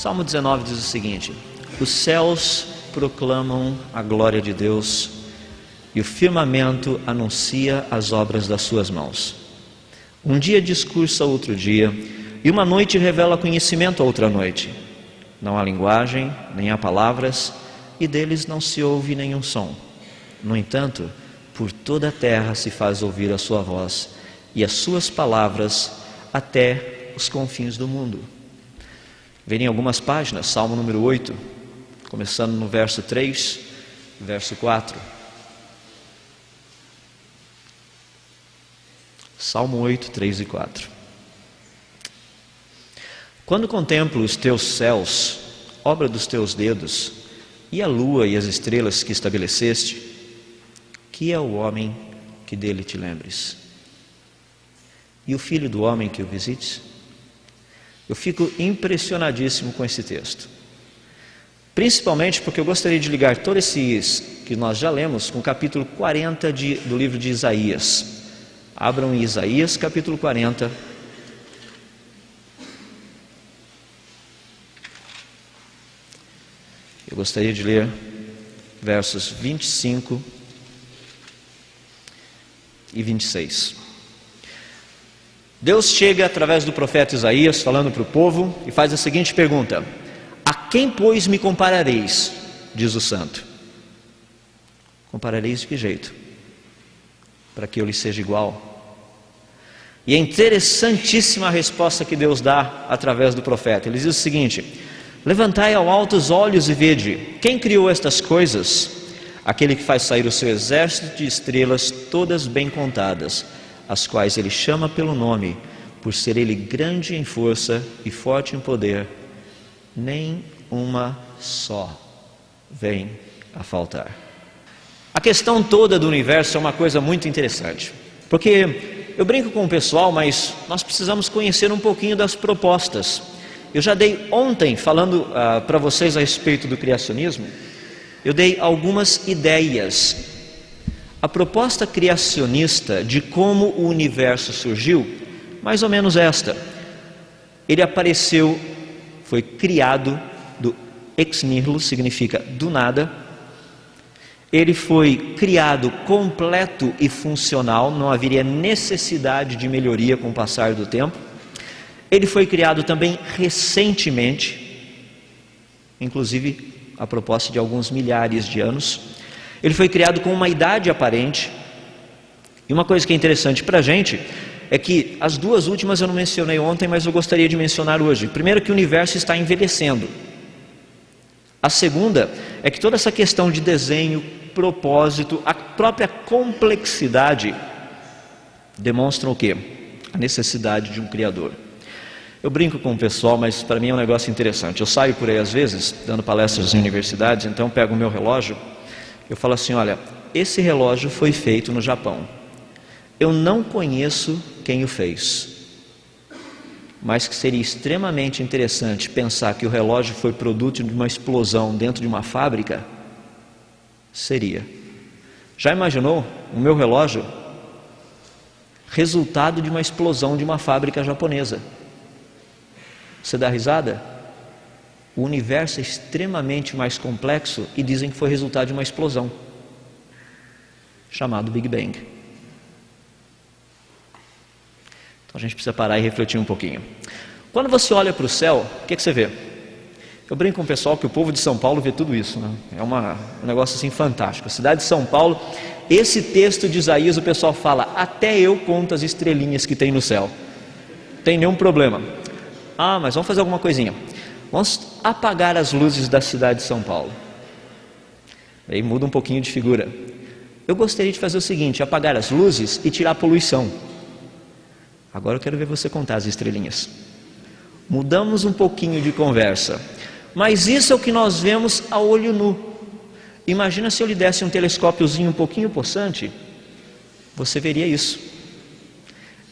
Salmo 19 diz o seguinte: os céus proclamam a glória de Deus e o firmamento anuncia as obras das suas mãos. Um dia discursa outro dia, e uma noite revela conhecimento a outra noite. Não há linguagem, nem há palavras, e deles não se ouve nenhum som. No entanto, por toda a terra se faz ouvir a sua voz, e as suas palavras até os confins do mundo. Verem algumas páginas, Salmo número 8, começando no verso 3, verso 4. Salmo 8, 3 e 4. Quando contemplo os teus céus, obra dos teus dedos, e a lua e as estrelas que estabeleceste, que é o homem que dele te lembres? E o filho do homem que o visites? Eu fico impressionadíssimo com esse texto. Principalmente porque eu gostaria de ligar todos esses que nós já lemos com o capítulo 40 do livro de Isaías. Abram em Isaías capítulo 40. Eu gostaria de ler versos 25 e 26. Deus chega através do profeta Isaías falando para o povo e faz a seguinte pergunta: a quem, pois, me comparareis? Diz o santo. Comparareis de que jeito? Para que eu lhe seja igual? E é interessantíssima a resposta que Deus dá através do profeta. Ele diz o seguinte: levantai ao alto os olhos e vede, quem criou estas coisas? Aquele que faz sair o seu exército de estrelas, todas bem contadas, as quais ele chama pelo nome, por ser ele grande em força e forte em poder, nem uma só vem a faltar. A questão toda do universo é uma coisa muito interessante, porque eu brinco com o pessoal, mas nós precisamos conhecer um pouquinho das propostas. Eu já dei ontem, falando para vocês a respeito do criacionismo, eu dei algumas ideias. A proposta criacionista de como o universo surgiu, mais ou menos esta: ele apareceu, foi criado do ex nihilo, significa do nada. Ele foi criado completo e funcional, não haveria necessidade de melhoria com o passar do tempo. Ele foi criado também recentemente, inclusive a proposta de alguns milhares de anos. Ele foi criado com uma idade aparente. E uma coisa que é interessante para a gente é que as duas últimas eu não mencionei ontem, mas eu gostaria de mencionar hoje. Primeiro, que o universo está envelhecendo. A segunda é que toda essa questão de desenho, propósito, a própria complexidade demonstram o quê? A necessidade de um Criador. Eu brinco com o pessoal, mas para mim é um negócio interessante. Eu saio por aí às vezes, dando palestras em universidades, então eu pego o meu relógio, eu falo assim: olha, esse relógio foi feito no Japão. Eu não conheço quem o fez, mas que seria extremamente interessante pensar que o relógio foi produto de uma explosão dentro de uma fábrica. Seria. Já imaginou o meu relógio resultado de uma explosão de uma fábrica japonesa? Você dá risada? O universo é extremamente mais complexo e dizem que foi resultado de uma explosão, chamado Big Bang. Então a gente precisa parar e refletir um pouquinho. Quando você olha para o céu, o que você vê? Eu brinco com o pessoal que o povo de São Paulo vê tudo isso, né? É um negócio assim fantástico. A cidade de São Paulo, esse texto de Isaías, o pessoal fala: até eu conto as estrelinhas que tem no céu. Não tem nenhum problema. Ah, mas vamos fazer alguma coisinha. Vamos apagar as luzes da cidade de São Paulo. Aí muda um pouquinho de figura. Eu gostaria de fazer o seguinte: apagar as luzes e tirar a poluição. Agora eu quero ver você contar as estrelinhas. Mudamos um pouquinho de conversa. Mas isso é o que nós vemos a olho nu. Imagina se eu lhe desse um telescópiozinho um pouquinho possante, você veria isso.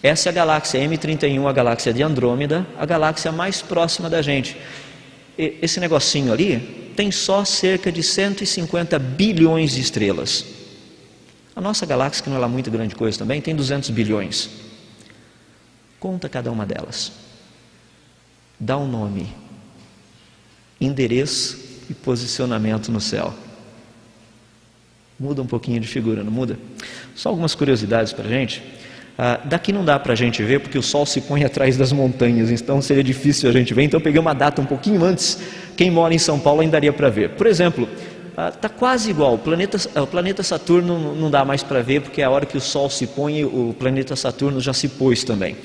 Essa é a galáxia M31, a galáxia de Andrômeda, a galáxia mais próxima da gente. Esse negocinho ali tem só cerca de 150 bilhões de estrelas. A nossa galáxia, que não é lá muito grande coisa também, tem 200 bilhões. Conta cada uma delas. Dá um nome. endereço e posicionamento no céu. Muda um pouquinho de figura, não muda? Só algumas curiosidades para a gente. Daqui não dá para a gente ver porque o sol se põe atrás das montanhas, então seria difícil a gente ver. Então eu peguei uma data um pouquinho antes. Quem mora em São Paulo ainda daria para ver. Por exemplo, está quase igual. O planeta Saturno não dá mais para ver porque a hora que o sol se põe, o planeta Saturno já se pôs também.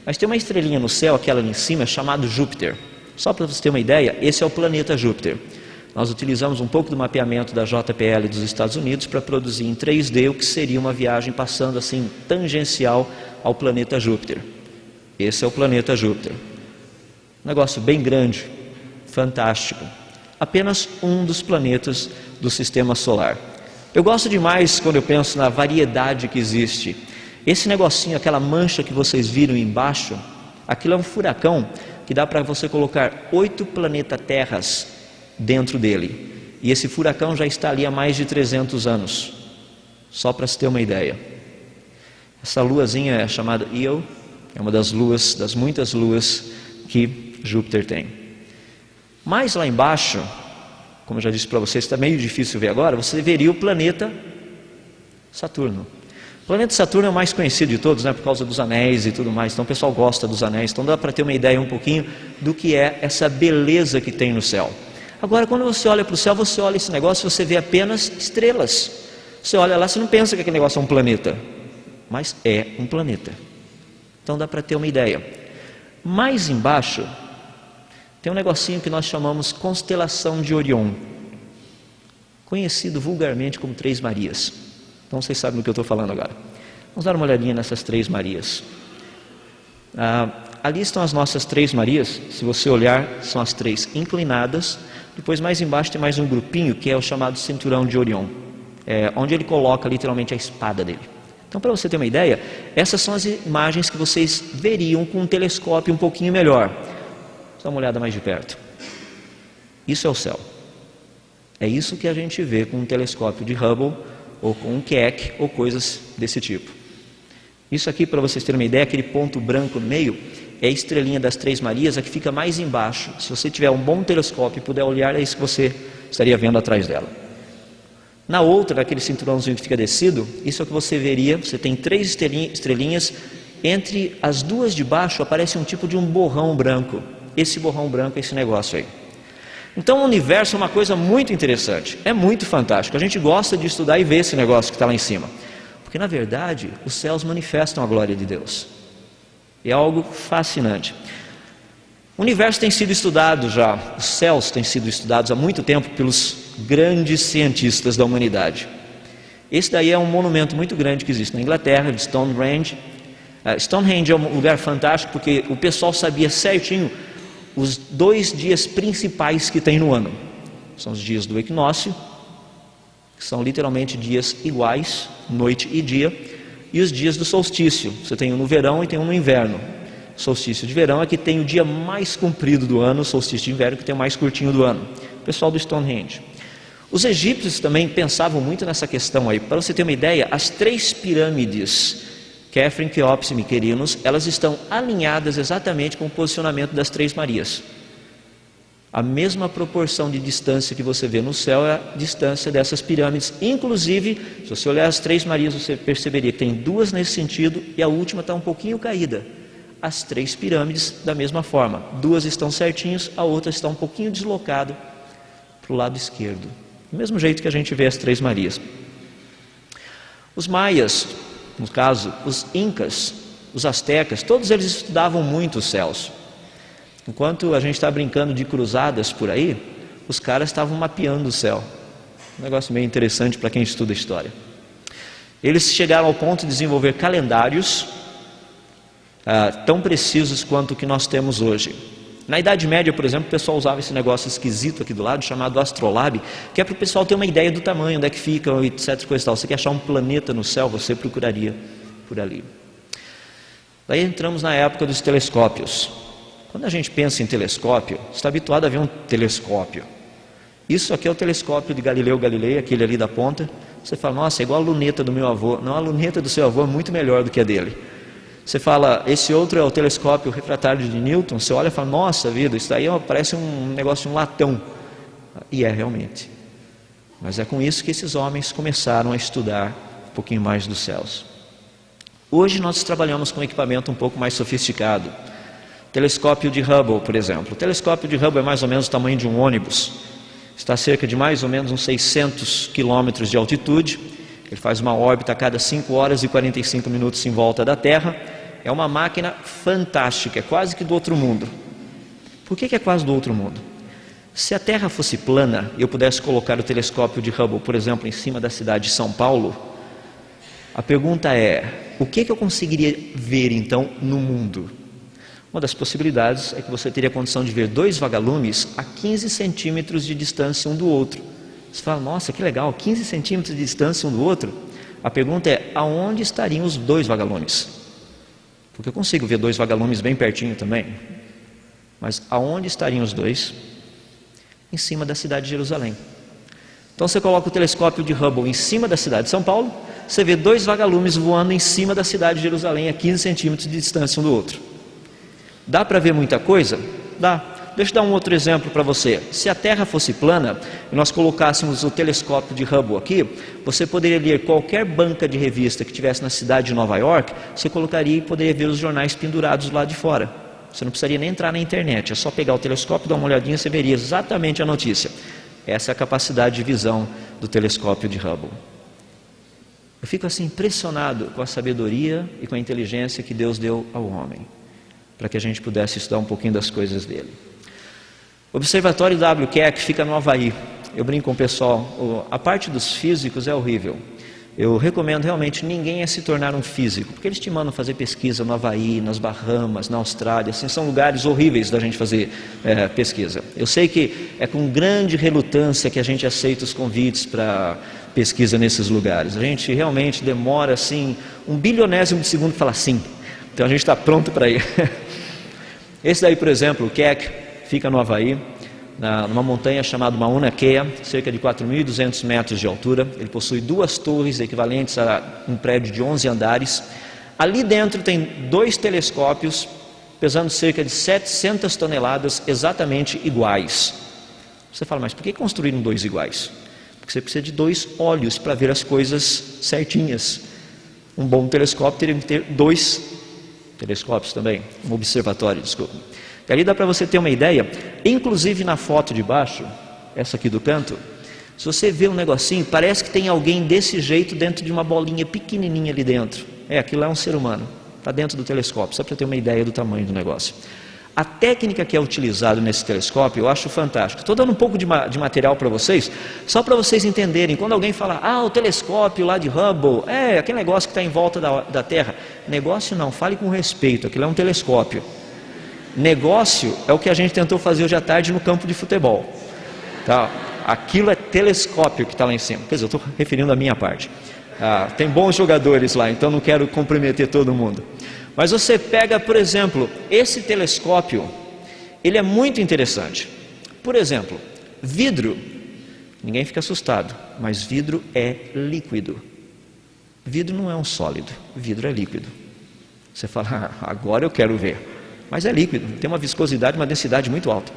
Mas tem uma estrelinha no céu, aquela ali em cima, chamada Júpiter. Só para você ter uma ideia, esse é o planeta Júpiter. Nós utilizamos um pouco do mapeamento da JPL dos Estados Unidos para produzir em 3D o que seria uma viagem passando assim tangencial ao planeta Júpiter. Esse é o planeta Júpiter. Um negócio bem grande, fantástico. Apenas um dos planetas do sistema solar. Eu gosto demais quando eu penso na variedade que existe. Esse negocinho, aquela mancha que vocês viram embaixo, aquilo é um furacão que dá para você colocar 8 planeta-terras dentro dele. E esse furacão já está ali há mais de 300 anos. Só para se ter uma ideia. Essa luazinha é chamada Io, é uma das luas, das muitas luas que Júpiter tem. Mais lá embaixo, como eu já disse para vocês, está meio difícil ver agora, você veria o planeta Saturno. O planeta Saturno é o mais conhecido de todos, né, por causa dos anéis e tudo mais. Então o pessoal gosta dos anéis, então dá para ter uma ideia um pouquinho do que é essa beleza que tem no céu. Agora, quando você olha para o céu, você olha esse negócio, você vê apenas estrelas. Você olha lá, você não pensa que aquele negócio é um planeta, mas é um planeta. Então dá para ter uma ideia. Mais embaixo, tem um negocinho que nós chamamos constelação de Orion, conhecido vulgarmente como Três Marias. Então vocês sabem do que eu estou falando agora. Vamos dar uma olhadinha nessas Três Marias. Ali estão as nossas Três Marias. Se você olhar, são as três inclinadas. Depois mais embaixo tem mais um grupinho que é o chamado cinturão de Orion, onde ele coloca literalmente a espada dele. Então, para você ter uma ideia, essas são as imagens que vocês veriam com um telescópio um pouquinho melhor. Dá uma olhada mais de perto. Isso é o céu. É isso que a gente vê com um telescópio de Hubble ou com um Keck ou coisas desse tipo. Isso aqui, para vocês terem uma ideia, aquele ponto branco no meio é a estrelinha das Três Marias, a que fica mais embaixo. Se você tiver um bom telescópio e puder olhar, é isso que você estaria vendo atrás dela. Na outra, naquele cinturãozinho que fica descido, isso é o que você veria. Você tem 3 estrelinhas, entre as duas de baixo aparece um tipo de um borrão branco. Esse borrão branco é esse negócio aí. Então o universo é uma coisa muito interessante, é muito fantástico. A gente gosta de estudar e ver esse negócio que está lá em cima, porque na verdade os céus manifestam a glória de Deus. É algo fascinante. O universo tem sido estudado já, os céus têm sido estudados há muito tempo pelos grandes cientistas da humanidade. Esse daí é um monumento muito grande que existe na Inglaterra, de Stonehenge. Stonehenge é um lugar fantástico porque o pessoal sabia certinho os 2 dias principais que tem no ano. São os dias do equinócio, que são literalmente dias iguais, noite e dia, e os dias do solstício. Você tem um no verão e tem um no inverno. O solstício de verão é que tem o dia mais comprido do ano, o solstício de inverno que tem o mais curtinho do ano. O pessoal do Stonehenge. Os egípcios também pensavam muito nessa questão aí. Para você ter uma ideia, as 3 pirâmides, Khafre, Quéops e Miquerinos, elas estão alinhadas exatamente com o posicionamento das Três Marias. A mesma proporção de distância que você vê no céu é a distância dessas pirâmides. Inclusive, se você olhar as Três Marias, você perceberia que tem 2 nesse sentido e a última está um pouquinho caída. As 3 pirâmides da mesma forma. 2 estão certinhos, a outra está um pouquinho deslocada para o lado esquerdo. Do mesmo jeito que a gente vê as Três Marias. Os maias, no caso, os incas, os astecas, todos eles estudavam muito os céus. Enquanto a gente está brincando de cruzadas por aí, os caras estavam mapeando o céu. Um negócio meio interessante para quem estuda história. Eles chegaram ao ponto de desenvolver calendários tão precisos quanto o que nós temos hoje. Na Idade Média, por exemplo, o pessoal usava esse negócio esquisito aqui do lado, chamado astrolabe, que é para o pessoal ter uma ideia do tamanho, onde é que fica, etc. Coisa e tal. Você quer achar um planeta no céu, você procuraria por ali. Daí entramos na época dos telescópios. Quando a gente pensa em telescópio, você está habituado a ver um telescópio. Isso aqui é o telescópio de Galileu Galilei, aquele ali da ponta. Você fala, nossa, é igual a luneta do meu avô. Não, a luneta do seu avô é muito melhor do que a dele. Você fala, esse outro é o telescópio refratário de Newton, você olha e fala, nossa vida, isso daí parece um negócio de um latão. E é realmente. Mas é com isso que esses homens começaram a estudar um pouquinho mais dos céus. Hoje nós trabalhamos com um equipamento um pouco mais sofisticado. Telescópio de Hubble, por exemplo. O telescópio de Hubble é mais ou menos o tamanho de um ônibus. Está a cerca de mais ou menos uns 600 quilômetros de altitude. Ele faz uma órbita a cada 5 horas e 45 minutos em volta da Terra. É uma máquina fantástica, é quase que do outro mundo. Por que é quase do outro mundo? Se a Terra fosse plana e eu pudesse colocar o telescópio de Hubble, por exemplo, em cima da cidade de São Paulo, a pergunta é, o que eu conseguiria ver então no mundo? Uma das possibilidades é que você teria a condição de ver 2 vagalumes a 15 centímetros de distância um do outro. Você fala, nossa, que legal, 15 centímetros de distância um do outro? A pergunta é, aonde estariam os 2 vagalumes? Porque eu consigo ver 2 vagalumes bem pertinho também. Mas aonde estariam os 2? Em cima da cidade de Jerusalém. Então você coloca o telescópio de Hubble em cima da cidade de São Paulo, você vê 2 vagalumes voando em cima da cidade de Jerusalém a 15 centímetros de distância um do outro. Dá para ver muita coisa? Dá. Deixa eu dar um outro exemplo para você. Se a Terra fosse plana e nós colocássemos o telescópio de Hubble aqui, você poderia ler qualquer banca de revista que tivesse na cidade de Nova York, você colocaria e poderia ver os jornais pendurados lá de fora. Você não precisaria nem entrar na internet, é só pegar o telescópio, dar uma olhadinha, você veria exatamente a notícia. Essa é a capacidade de visão do telescópio de Hubble. Eu fico assim impressionado com a sabedoria e com a inteligência que Deus deu ao homem, para que a gente pudesse estudar um pouquinho das coisas dele. O Observatório W. Keck fica no Havaí. Eu brinco com o pessoal, a parte dos físicos é horrível. Eu recomendo realmente ninguém a se tornar um físico, porque eles te mandam fazer pesquisa no Havaí, nas Bahamas, na Austrália, assim, são lugares horríveis da gente fazer pesquisa. Eu sei que é com grande relutância que a gente aceita os convites para pesquisa nesses lugares. A gente realmente demora assim, 1/1000 de segundo para falar sim. Então a gente está pronto para ir. Esse daí, por exemplo, o Keck, fica no Havaí, numa montanha chamada Mauna Kea, cerca de 4.200 metros de altura. Ele possui 2 torres equivalentes a um prédio de 11 andares. Ali dentro tem 2 telescópios, pesando cerca de 700 toneladas, exatamente iguais. Você fala, mas por que construíram 2 iguais? Porque você precisa de 2 olhos para ver as coisas certinhas. Um bom telescópio teria que ter 2 telescópios também, um observatório, desculpa. E ali dá para você ter uma ideia, inclusive na foto de baixo, essa aqui do canto, se você vê um negocinho, parece que tem alguém desse jeito dentro de uma bolinha pequenininha ali dentro. Aquilo é um ser humano, está dentro do telescópio, só para ter uma ideia do tamanho do negócio. A técnica que é utilizada nesse telescópio eu acho fantástica. Estou dando um pouco de material para vocês, só para vocês entenderem. Quando alguém fala, o telescópio lá de Hubble, aquele negócio que está em volta da Terra. Negócio não, fale com respeito, aquilo é um telescópio. Negócio é o que a gente tentou fazer hoje à tarde no campo de futebol. Tá? Aquilo é telescópio que está lá em cima. Quer dizer, eu estou referindo à minha parte. Tem bons jogadores lá, então não quero comprometer todo mundo. Mas você pega, por exemplo, esse telescópio, ele é muito interessante. Por exemplo, vidro, ninguém fica assustado, mas vidro é líquido. Vidro não é um sólido, vidro é líquido. Você fala, agora eu quero ver. Mas é líquido, tem uma viscosidade, uma densidade muito alta.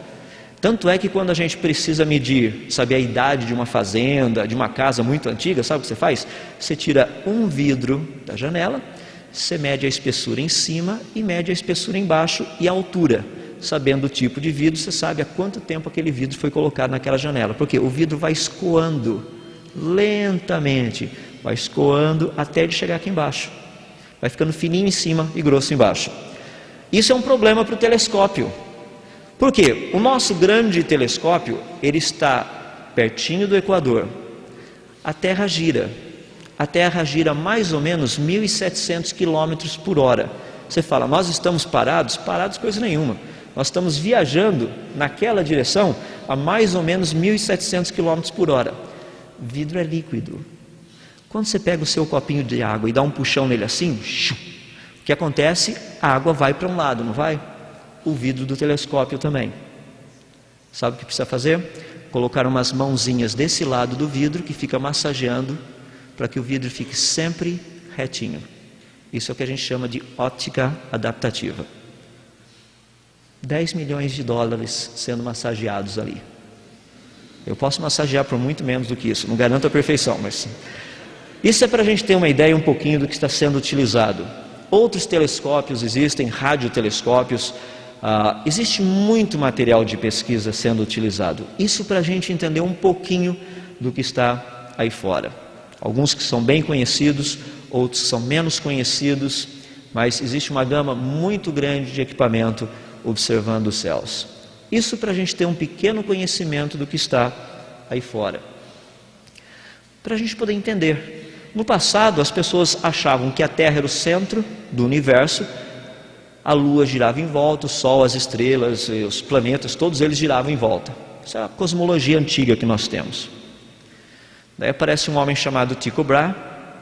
Tanto é que quando a gente precisa medir, saber a idade de uma fazenda, de uma casa muito antiga, sabe o que você faz? Você tira um vidro da janela, você mede a espessura em cima e mede a espessura embaixo e a altura. Sabendo o tipo de vidro, você sabe há quanto tempo aquele vidro foi colocado naquela janela. Porque o vidro vai escoando lentamente, vai escoando até ele chegar aqui embaixo. Vai ficando fininho em cima e grosso embaixo. Isso é um problema para o telescópio. Por quê? O nosso grande telescópio, ele está pertinho do Equador. A Terra gira. A Terra gira mais ou menos 1.700 km por hora. Você fala, nós estamos parados? Parados coisa nenhuma. Nós estamos viajando naquela direção a mais ou menos 1.700 km por hora. Vidro é líquido. Quando você pega o seu copinho de água e dá um puxão nele assim, o que acontece? A água vai para um lado, não vai? O vidro do telescópio também. Sabe o que precisa fazer? Colocar umas mãozinhas desse lado do vidro que fica massageando para que o vidro fique sempre retinho. Isso é o que a gente chama de óptica adaptativa. 10 milhões de dólares sendo massageados ali. Eu posso massagear por muito menos do que isso, não garanto a perfeição, mas isso é para a gente ter uma ideia um pouquinho do que está sendo utilizado. Outros telescópios existem, radiotelescópios, existe muito material de pesquisa sendo utilizado. Isso para a gente entender um pouquinho do que está aí fora. Alguns que são bem conhecidos, outros que são menos conhecidos, mas existe uma gama muito grande de equipamento observando os céus. Isso para a gente ter um pequeno conhecimento do que está aí fora. Para a gente poder entender. No passado, as pessoas achavam que a Terra era o centro do universo, a Lua girava em volta, o Sol, as estrelas, os planetas, todos eles giravam em volta. Essa é a cosmologia antiga que nós temos. Daí aparece um homem chamado Tycho Brahe.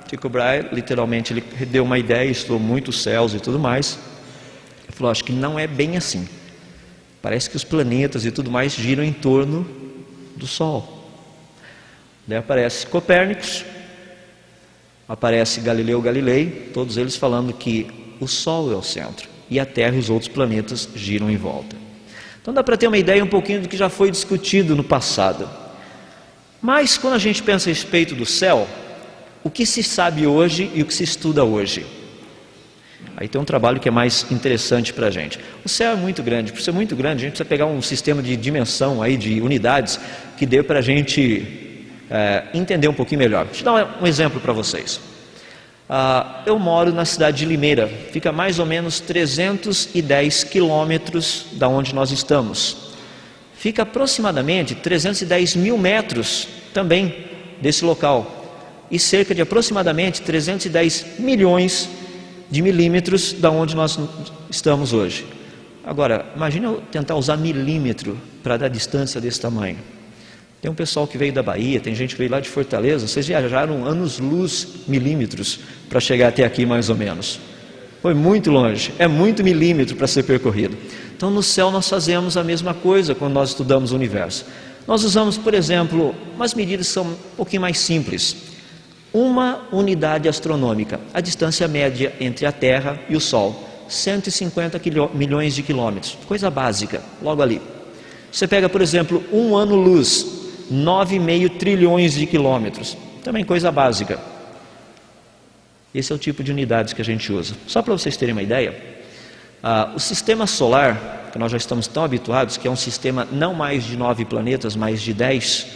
Tycho Brahe, literalmente, ele deu uma ideia, estudou muito os céus e tudo mais. Ele falou, acho que não é bem assim. Parece que os planetas e tudo mais giram em torno do Sol. Daí aparece Copérnicos, aparece Galileu Galilei, todos eles falando que o Sol é o centro e a Terra e os outros planetas giram em volta. Então dá para ter uma ideia um pouquinho do que já foi discutido no passado. Mas quando a gente pensa a respeito do céu, o que se sabe hoje e o que se estuda hoje? Aí tem um trabalho que é mais interessante para a gente. O céu é muito grande, por ser muito grande, a gente precisa pegar um sistema de dimensão aí, de unidades, que dê para a gente entender um pouquinho melhor. Deixa eu dar um exemplo para vocês. Eu moro na cidade de Limeira, fica mais ou menos 310 quilômetros da onde nós estamos. Fica aproximadamente 310 mil metros também desse local, e cerca de aproximadamente 310 milhões de milímetros da onde nós estamos hoje. Agora, imagina eu tentar usar milímetro para dar distância desse tamanho. Tem um pessoal que veio da Bahia, tem gente que veio lá de Fortaleza, vocês viajaram anos-luz, milímetros, para chegar até aqui mais ou menos. Foi muito longe, é muito milímetro para ser percorrido. Então no céu nós fazemos a mesma coisa quando nós estudamos o universo. Nós usamos, por exemplo, umas medidas que são um pouquinho mais simples. Uma unidade astronômica, a distância média entre a Terra e o Sol, 150 milhões de quilômetros, coisa básica, logo ali. Você pega, por exemplo, um ano-luz, 9,5 trilhões de quilômetros, também coisa básica. Esse é o tipo de unidades que a gente usa. Só para vocês terem uma ideia, o sistema solar, que nós já estamos tão habituados, que é um sistema não mais de 9 planetas, mas de 10,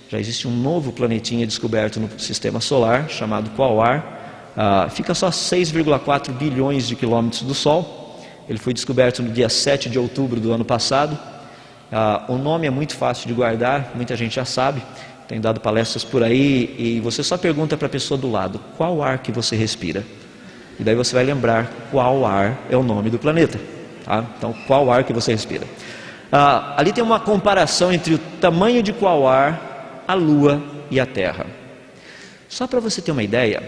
já existe um novo planetinha descoberto no sistema solar, chamado Quasar, fica só 6,4 bilhões de quilômetros do Sol. Ele foi descoberto no dia 7 de outubro do ano passado. O nome é muito fácil de guardar, muita gente já sabe, tem dado palestras por aí, e você só pergunta para a pessoa do lado, qual ar que você respira? E daí você vai lembrar qual ar é o nome do planeta. Tá? Então, qual ar que você respira? Ali tem uma comparação entre o tamanho de Quasar, a Lua e a Terra. Só para você ter uma ideia,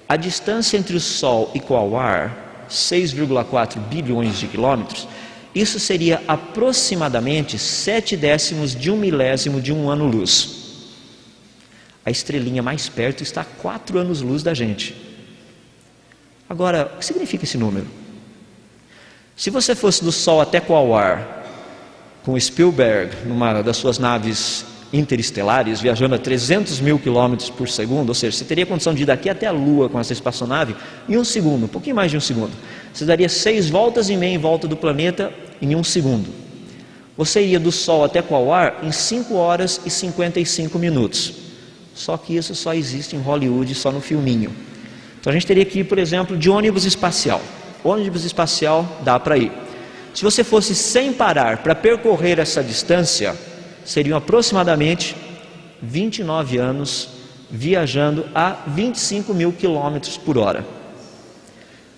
a distância entre o Sol e Quasar, 6,4 bilhões de quilômetros, isso seria aproximadamente 7/10 de 1/1000 de um ano-luz. A estrelinha mais perto está a 4 anos-luz da gente. Agora, o que significa esse número? Se você fosse do Sol até Quasar, com Spielberg, numa das suas naves interestelares, viajando a 300 mil quilômetros por segundo, ou seja, você teria condição de ir daqui até a Lua com essa espaçonave em um segundo, um pouquinho mais de um segundo. Você daria 6 voltas e meia em volta do planeta em um segundo. Você iria do Sol até Quasar em 5 horas e 55 minutos. Só que isso só existe em Hollywood, só no filminho. Então a gente teria que ir, por exemplo, de ônibus espacial. Ônibus espacial dá para ir. Se você fosse sem parar para percorrer essa distância, seriam aproximadamente 29 anos viajando a 25 mil quilômetros por hora.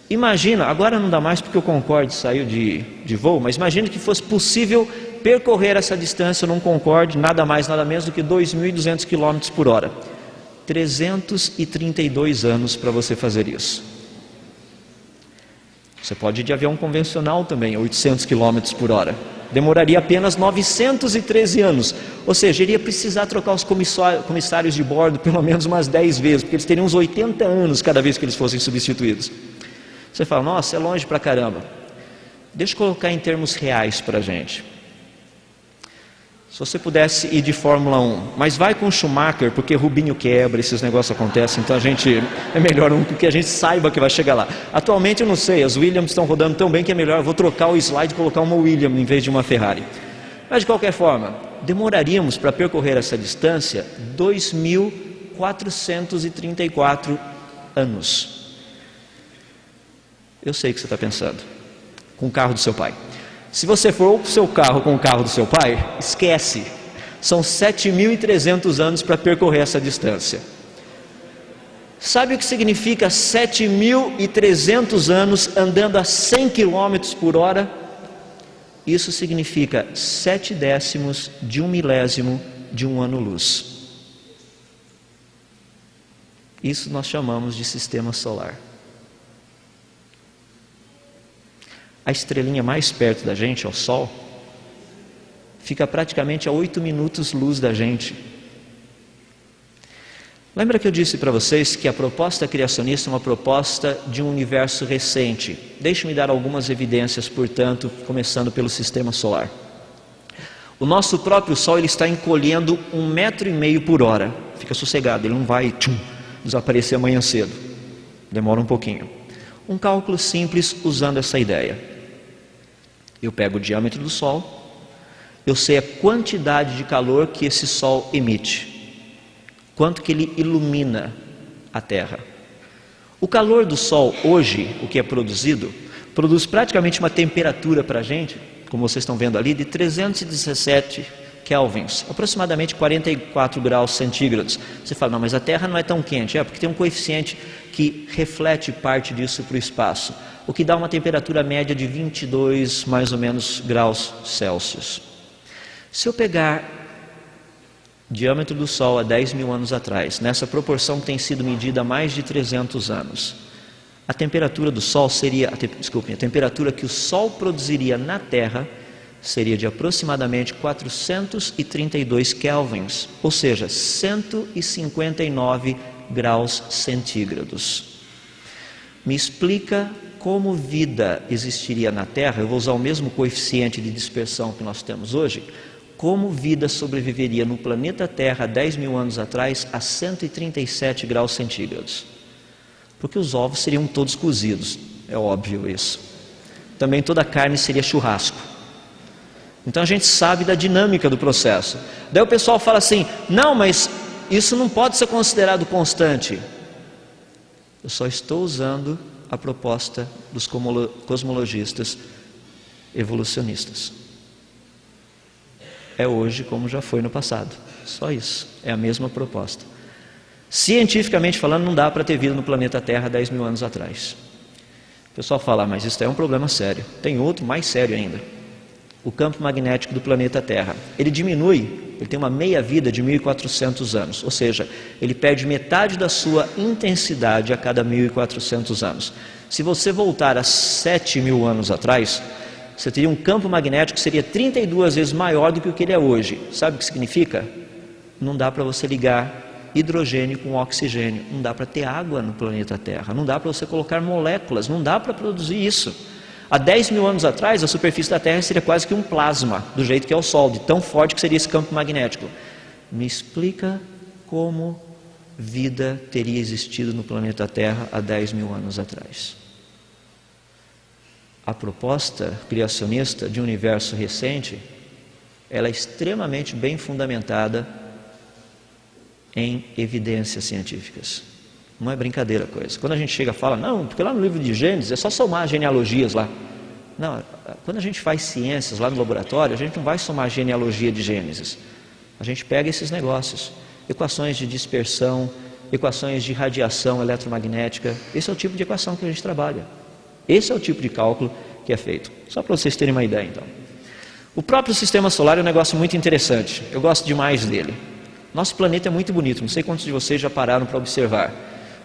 Imagina, agora não dá mais porque o Concorde saiu de voo, mas imagina que fosse possível percorrer essa distância num Concorde, nada mais, nada menos do que 2.200 quilômetros por hora. 332 anos para você fazer isso. Você pode ir de avião convencional também, 800 quilômetros por hora. Demoraria apenas 913 anos, ou seja, iria precisar trocar os comissários de bordo pelo menos umas 10 vezes, porque eles teriam uns 80 anos cada vez que eles fossem substituídos. Você fala, nossa, é longe pra caramba. Deixa eu colocar em termos reais para a gente. Se você pudesse ir de Fórmula 1, mas vai com Schumacher, porque Rubinho quebra, esses negócios acontecem, então é melhor que a gente saiba que vai chegar lá. Atualmente eu não sei, as Williams estão rodando tão bem que é melhor, eu vou trocar o slide e colocar uma Williams em vez de uma Ferrari. Mas de qualquer forma, demoraríamos para percorrer essa distância 2.434 anos. Eu sei o que você está pensando, com o carro do seu pai. Se você for com o seu carro com o carro do seu pai, esquece. São 7.300 anos para percorrer essa distância. Sabe o que significa 7.300 anos andando a 100 km por hora? Isso significa 7/10 de 1/1000 de um ano-luz. Isso nós chamamos de sistema solar. A estrelinha mais perto da gente, é o Sol, fica praticamente a 8 minutos-luz da gente. Lembra que eu disse para vocês que a proposta criacionista é uma proposta de um universo recente? Deixe-me dar algumas evidências, portanto, começando pelo sistema solar. O nosso próprio Sol ele está encolhendo 1,5 metro por hora. Fica sossegado, ele não vai desaparecer amanhã cedo. Demora um pouquinho. Um cálculo simples usando essa ideia. Eu pego o diâmetro do Sol, eu sei a quantidade de calor que esse Sol emite, quanto que ele ilumina a Terra. O calor do Sol hoje, o que é produzido, produz praticamente uma temperatura para a gente, como vocês estão vendo ali, de 317 kelvins, aproximadamente 44 graus centígrados. Você fala, não, mas a Terra não é tão quente. É, porque tem um coeficiente que reflete parte disso para o espaço, o que dá uma temperatura média de 22, mais ou menos, graus Celsius. Se eu pegar o diâmetro do Sol há 10.000 anos atrás, nessa proporção que tem sido medida há mais de 300 anos, a temperatura do Sol seria, a temperatura que o Sol produziria na Terra seria de aproximadamente 432 kelvins, ou seja, 159 graus centígrados. Me explica como vida existiria na Terra, eu vou usar o mesmo coeficiente de dispersão que nós temos hoje, como vida sobreviveria no planeta Terra há 10.000 anos atrás a 137 graus centígrados. Porque os ovos seriam todos cozidos, é óbvio isso. Também toda a carne seria churrasco. Então a gente sabe da dinâmica do processo. Daí o pessoal fala assim, não, mas isso não pode ser considerado constante. Eu só estou usando a proposta dos cosmologistas evolucionistas. É hoje como já foi no passado. Só isso, é a mesma proposta. Cientificamente falando, não dá para ter vida no planeta Terra 10.000 anos atrás. O pessoal fala, mas isso é um problema sério. Tem outro mais sério ainda. O campo magnético do planeta Terra. Ele diminui, ele tem uma meia-vida de 1.400 anos. Ou seja, ele perde metade da sua intensidade a cada 1.400 anos. Se você voltar a 7.000 anos atrás, você teria um campo magnético que seria 32 vezes maior do que o que ele é hoje. Sabe o que significa? Não dá para você ligar hidrogênio com oxigênio, não dá para ter água no planeta Terra, não dá para você colocar moléculas, não dá para produzir isso. Há 10.000 anos atrás, a superfície da Terra seria quase que um plasma, do jeito que é o Sol, de tão forte que seria esse campo magnético. Me explica como vida teria existido no planeta Terra há 10.000 anos atrás. A proposta criacionista de um universo recente, ela é extremamente bem fundamentada em evidências científicas. Não é brincadeira a coisa. Quando a gente chega e fala, não, porque lá no livro de Gênesis é só somar genealogias lá. Não, quando a gente faz ciências lá no laboratório, a gente não vai somar a genealogia de Gênesis. A gente pega esses negócios, equações de dispersão, equações de radiação eletromagnética. Esse é o tipo de equação que a gente trabalha. Esse é o tipo de cálculo que é feito. Só para vocês terem uma ideia, então. O próprio sistema solar é um negócio muito interessante. Eu gosto demais dele. Nosso planeta é muito bonito, não sei quantos de vocês já pararam para observar.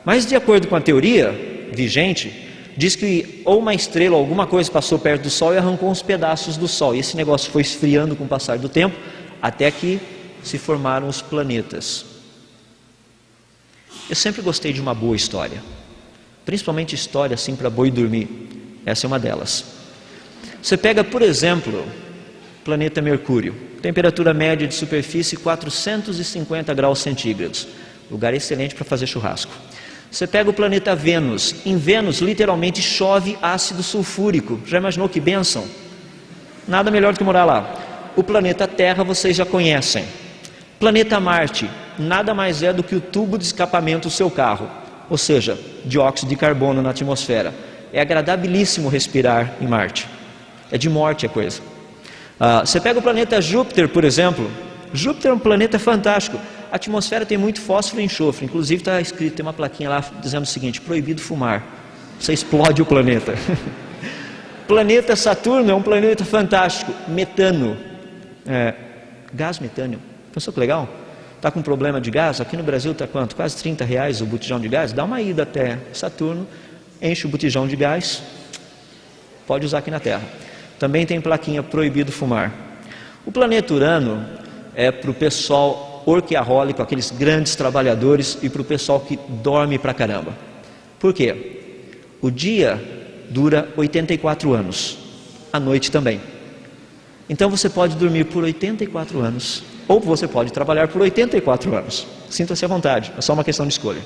Mas de acordo com a teoria vigente, diz que ou uma estrela ou alguma coisa passou perto do Sol e arrancou uns pedaços do Sol. E esse negócio foi esfriando com o passar do tempo, até que se formaram os planetas. Eu sempre gostei de uma boa história. principalmente história assim para boi dormir. Essa é uma delas. Você pega, por exemplo, o planeta Mercúrio, temperatura média de superfície 450 graus centígrados, lugar excelente para fazer churrasco. Você pega o planeta Vênus, em Vênus literalmente chove ácido sulfúrico, já imaginou que bênção? Nada melhor do que morar lá. O planeta Terra vocês já conhecem. Planeta Marte, nada mais é do que o tubo de escapamento do seu carro, ou seja, dióxido de carbono na atmosfera. É agradabilíssimo respirar em Marte, é de morte a coisa. Você pega o planeta Júpiter, por exemplo. Júpiter é um planeta fantástico. A atmosfera tem muito fósforo e enxofre, inclusive está escrito, tem uma plaquinha lá dizendo o seguinte: proibido fumar, você explode o planeta. Planeta Saturno é um planeta fantástico, metano, gás metâneo. Pensou que legal? Está com problema de gás? Aqui no Brasil está quanto? Quase R$30 o botijão de gás. Dá uma ida até Saturno, enche o botijão de gás, pode usar aqui na Terra. Também tem plaquinha proibido fumar. O planeta Urano é para o pessoal orquiahólico, aqueles grandes trabalhadores, e para o pessoal que dorme pra caramba. Por quê? O dia dura 84 anos, a noite também. Então você pode dormir por 84 anos, ou você pode trabalhar por 84 anos. Sinta-se à vontade, é só uma questão de escolha.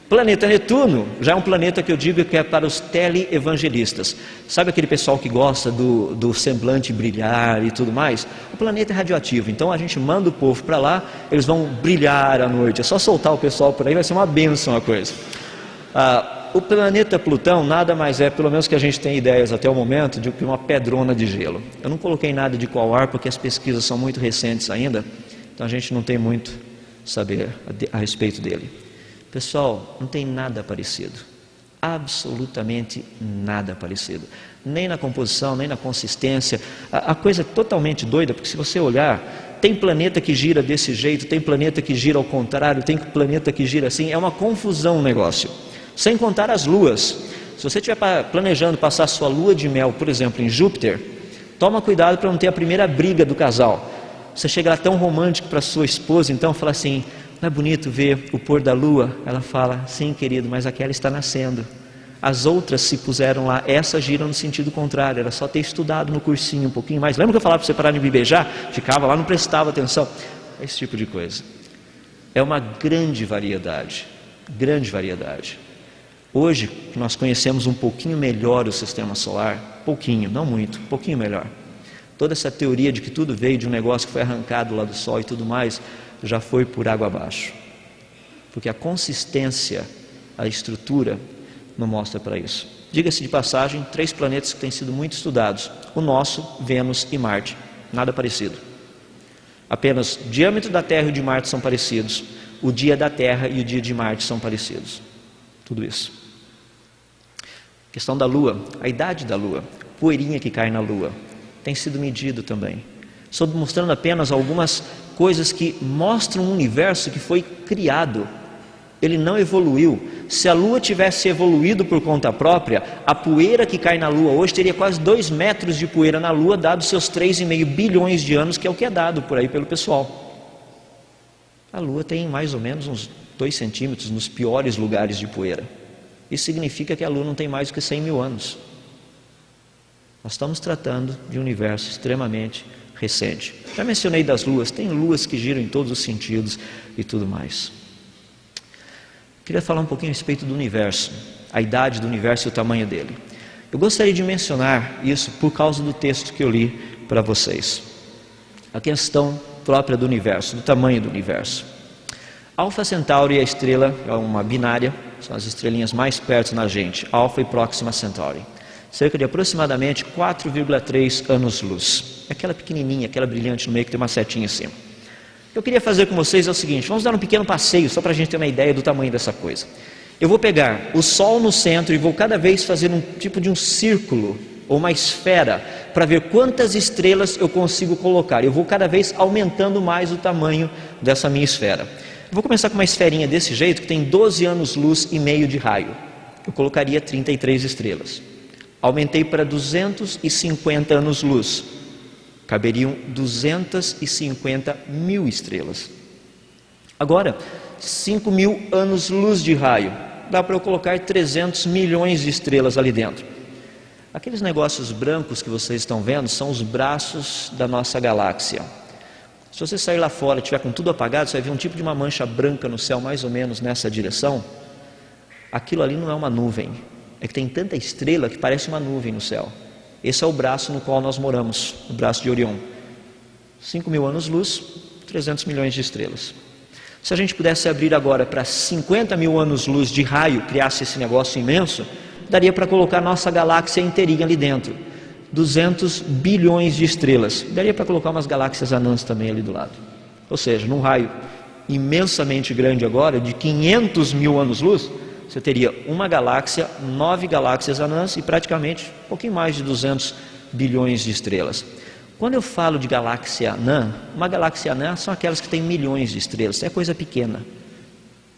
Planeta Netuno já é um planeta que eu digo que é para os teleevangelistas. Sabe aquele pessoal que gosta do semblante brilhar e tudo mais? O planeta é radioativo, então a gente manda o povo para lá, eles vão brilhar à noite. É só soltar o pessoal por aí, vai ser uma bênção a coisa. O planeta Plutão nada mais é, pelo menos que a gente tem ideias até o momento, de que uma pedrona de gelo. Eu não coloquei nada de qual ar, porque as pesquisas são muito recentes ainda, então a gente não tem muito saber a respeito dele. Pessoal, não tem nada parecido, absolutamente nada parecido, nem na composição, nem na consistência. A coisa é totalmente doida, porque se você olhar, tem planeta que gira desse jeito, tem planeta que gira ao contrário, tem planeta que gira assim, é uma confusão o negócio. Sem contar as luas. Se você estiver planejando passar sua lua de mel, por exemplo, em Júpiter, toma cuidado para não ter a primeira briga do casal. Você chega lá tão romântico para sua esposa, então fala assim: não é bonito ver o pôr da lua? Ela fala: sim, querido, mas aquela está nascendo. As outras se puseram lá, essas giram no sentido contrário. Era só ter estudado no cursinho um pouquinho mais. Lembra que eu falava para você parar de me beijar? Ficava lá, não prestava atenção. Esse tipo de coisa. É uma grande variedade, grande variedade. Hoje nós conhecemos um pouquinho melhor o sistema solar, pouquinho, não muito, um pouquinho melhor. Toda essa teoria de que tudo veio de um negócio que foi arrancado lá do Sol e tudo mais, já foi por água abaixo. Porque a consistência, a estrutura, não mostra para isso. Diga-se de passagem, 3 planetas que têm sido muito estudados: o nosso, Vênus e Marte. Nada parecido. Apenas o diâmetro da Terra e o de Marte são parecidos. O dia da Terra e o dia de Marte são parecidos. Tudo isso. Questão da Lua, a idade da Lua, poeirinha que cai na Lua, tem sido medido também. Estou mostrando apenas algumas coisas que mostram um universo que foi criado. Ele não evoluiu. Se a Lua tivesse evoluído por conta própria, a poeira que cai na Lua hoje teria quase 2 metros de poeira na Lua, dado seus 3,5 bilhões de anos, que é o que é dado por aí pelo pessoal. A Lua tem mais ou menos uns 2 centímetros nos piores lugares de poeira. Isso significa que a Lua não tem mais do que 100 mil anos. Nós estamos tratando de um universo extremamente recente. Já mencionei das luas, tem luas que giram em todos os sentidos e tudo mais. Queria falar um pouquinho a respeito do universo, a idade do universo e o tamanho dele. Eu gostaria de mencionar isso por causa do texto que eu li para vocês. A questão própria do universo, do tamanho do universo. Alfa Centauri, a estrela, é uma binária, são as estrelinhas mais perto na gente, Alfa e Próxima Centauri. Cerca de aproximadamente 4,3 anos-luz. É aquela pequenininha, aquela brilhante no meio que tem uma setinha em cima. Eu queria fazer com vocês é o seguinte: vamos dar um pequeno passeio, só para a gente ter uma ideia do tamanho dessa coisa. Eu vou pegar o Sol no centro e vou cada vez fazer um tipo de um círculo, ou uma esfera, para ver quantas estrelas eu consigo colocar. Eu vou cada vez aumentando mais o tamanho dessa minha esfera. Eu vou começar com uma esferinha desse jeito, que tem 12 anos-luz e meio de raio. Eu colocaria 33 estrelas. Aumentei para 250 anos-luz. Caberiam 250 mil estrelas. Agora, 5 mil anos-luz de raio. dá para eu colocar 300 milhões de estrelas ali dentro. Aqueles negócios brancos que vocês estão vendo são os braços da nossa galáxia. Se você sair lá fora e tiver com tudo apagado, você vai ver um tipo de uma mancha branca no céu, mais ou menos nessa direção. Aquilo ali não é uma nuvem, é que tem tanta estrela que parece uma nuvem no céu. Esse é o braço no qual nós moramos, o braço de Orion. 5.000 anos-luz, 300 milhões de estrelas. Se a gente pudesse abrir agora para 50.000 anos-luz de raio, criasse esse negócio imenso, daria para colocar nossa galáxia inteirinha ali dentro. 200 bilhões de estrelas. Daria para colocar umas galáxias anãs também ali do lado. Ou seja, num raio imensamente grande agora, de 500.000 anos-luz, você teria uma galáxia, 9 galáxias anãs e praticamente um pouquinho mais de 200 bilhões de estrelas. Quando eu falo de galáxia anã, uma galáxia anã são aquelas que têm milhões de estrelas, isso é coisa pequena.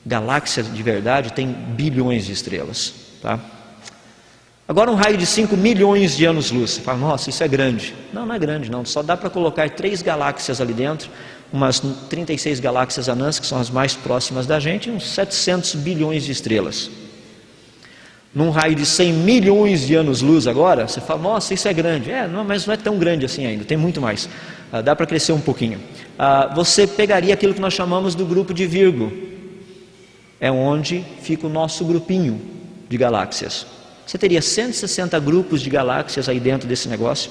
Galáxia de verdade tem bilhões de estrelas, tá? Agora um raio de 5 milhões de anos-luz, você fala, nossa, isso é grande. Não, não é grande não, só dá para colocar 3 galáxias ali dentro, umas 36 galáxias anãs, que são as mais próximas da gente, e uns 700 bilhões de estrelas. Num raio de 100 milhões de anos-luz agora, você fala, nossa, isso é grande. Não, mas não é tão grande assim ainda, tem muito mais. Dá para crescer um pouquinho. Você pegaria aquilo que nós chamamos do grupo de Virgo. É onde fica o nosso grupinho de galáxias. Você teria 160 grupos de galáxias aí dentro desse negócio,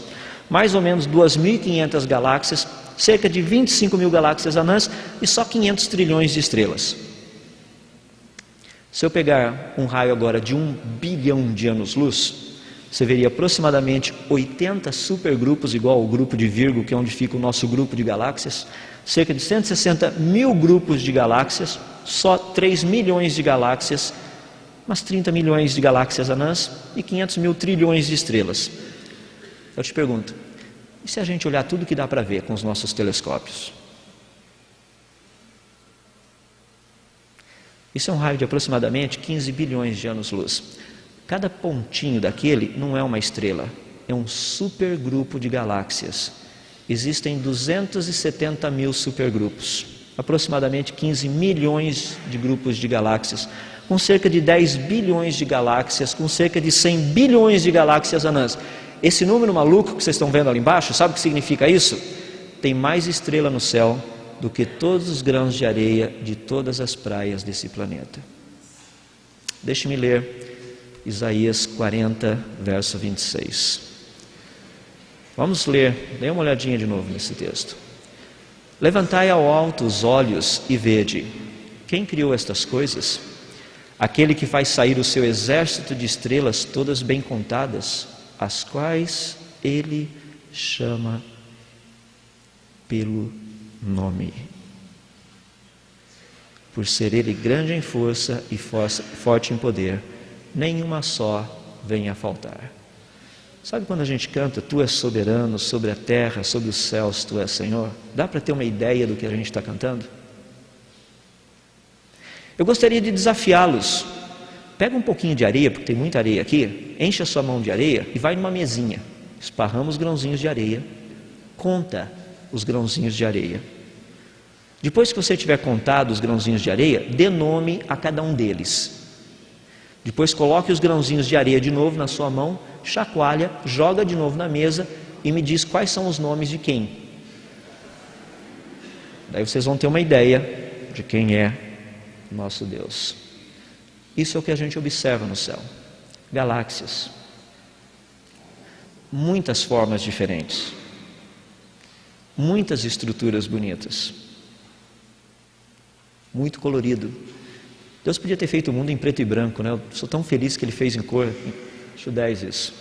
mais ou menos 2.500 galáxias, cerca de 25.000 galáxias anãs e só 500 trilhões de estrelas. Se eu pegar um raio agora de 1 bilhão de anos-luz, você veria aproximadamente 80 supergrupos, igual ao grupo de Virgo, que é onde fica o nosso grupo de galáxias, cerca de 160 mil grupos de galáxias, só 3 milhões de galáxias, umas 30 milhões de galáxias anãs e 500 mil trilhões de estrelas. Eu te pergunto, e se a gente olhar tudo que dá para ver com os nossos telescópios? Isso é um raio de aproximadamente 15 bilhões de anos-luz. Cada pontinho daquele não é uma estrela, é um supergrupo de galáxias. Existem 270 mil supergrupos, aproximadamente 15 milhões de grupos de galáxias, com cerca de 10 bilhões de galáxias, com cerca de 100 bilhões de galáxias anãs. Esse número maluco que vocês estão vendo ali embaixo, sabe o que significa isso? Tem mais estrela no céu do que todos os grãos de areia de todas as praias desse planeta. Deixe-me ler Isaías 40, verso 26. Vamos ler, dê uma olhadinha de novo nesse texto. Levantai ao alto os olhos e vede, quem criou estas coisas? Aquele que faz sair o seu exército de estrelas todas bem contadas, as quais ele chama pelo nome. Por ser ele grande em força e forte em poder, nenhuma só vem a faltar. Sabe quando a gente canta, tu és soberano sobre a terra, sobre os céus, tu és Senhor? Dá para ter uma ideia do que a gente está cantando? Eu gostaria de desafiá-los. Pega um pouquinho de areia, porque tem muita areia aqui, enche a sua mão de areia e vai numa mesinha. Esparrama os grãozinhos de areia, conta os grãozinhos de areia. Depois que você tiver contado os grãozinhos de areia, dê nome a cada um deles. Depois coloque os grãozinhos de areia de novo na sua mão, chacoalha, joga de novo na mesa e me diz quais são os nomes de quem. Daí vocês vão ter uma ideia de quem é nosso Deus. Isso é o que a gente observa no céu. Galáxias. Muitas formas diferentes. Muitas estruturas bonitas. Muito colorido. Deus podia ter feito o mundo em preto e branco, né? Eu sou tão feliz que Ele fez em cor. Acho 10 isso.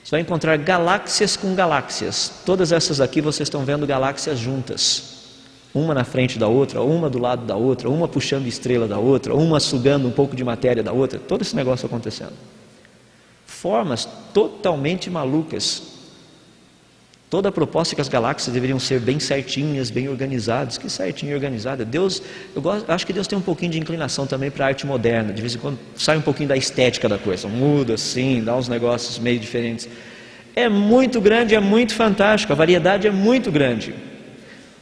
Você vai encontrar galáxias com galáxias. Todas essas aqui vocês estão vendo galáxias juntas. Uma na frente da outra, uma do lado da outra, uma puxando estrela da outra, uma sugando um pouco de matéria da outra. Todo esse negócio acontecendo. Formas totalmente malucas. Toda a proposta é que as galáxias deveriam ser bem certinhas, bem organizadas. Que certinho e organizada. Deus, acho que Deus tem um pouquinho de inclinação também para a arte moderna. De vez em quando sai um pouquinho da estética da coisa. Muda assim, dá uns negócios meio diferentes. É muito grande, é muito fantástico. A variedade é muito grande.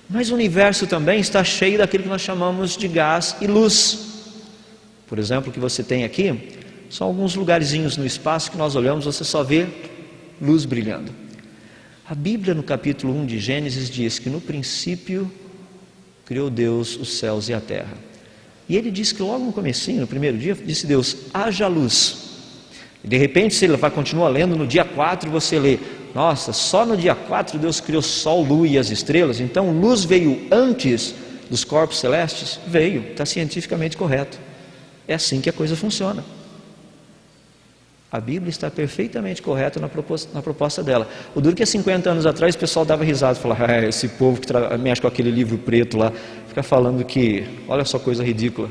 Mas o universo também está cheio daquilo que nós chamamos de gás e luz. Por exemplo, o que você tem aqui são alguns lugarzinhos no espaço que nós olhamos, você só vê luz brilhando. A Bíblia, no capítulo 1 de Gênesis, diz que no princípio criou Deus os céus e a terra. E ele diz que logo no comecinho, no primeiro dia, disse Deus, haja luz. E de repente, se ele vai continuar lendo, no dia 4 você lê, nossa, só no dia 4 Deus criou sol, lua e as estrelas, então luz veio antes dos corpos celestes? Veio, está cientificamente correto. É assim que a coisa funciona. A Bíblia está perfeitamente correta na proposta dela. O duro que há 50 anos atrás o pessoal dava risada e falava, esse povo que mexe com aquele livro preto lá, fica falando que, olha só coisa ridícula,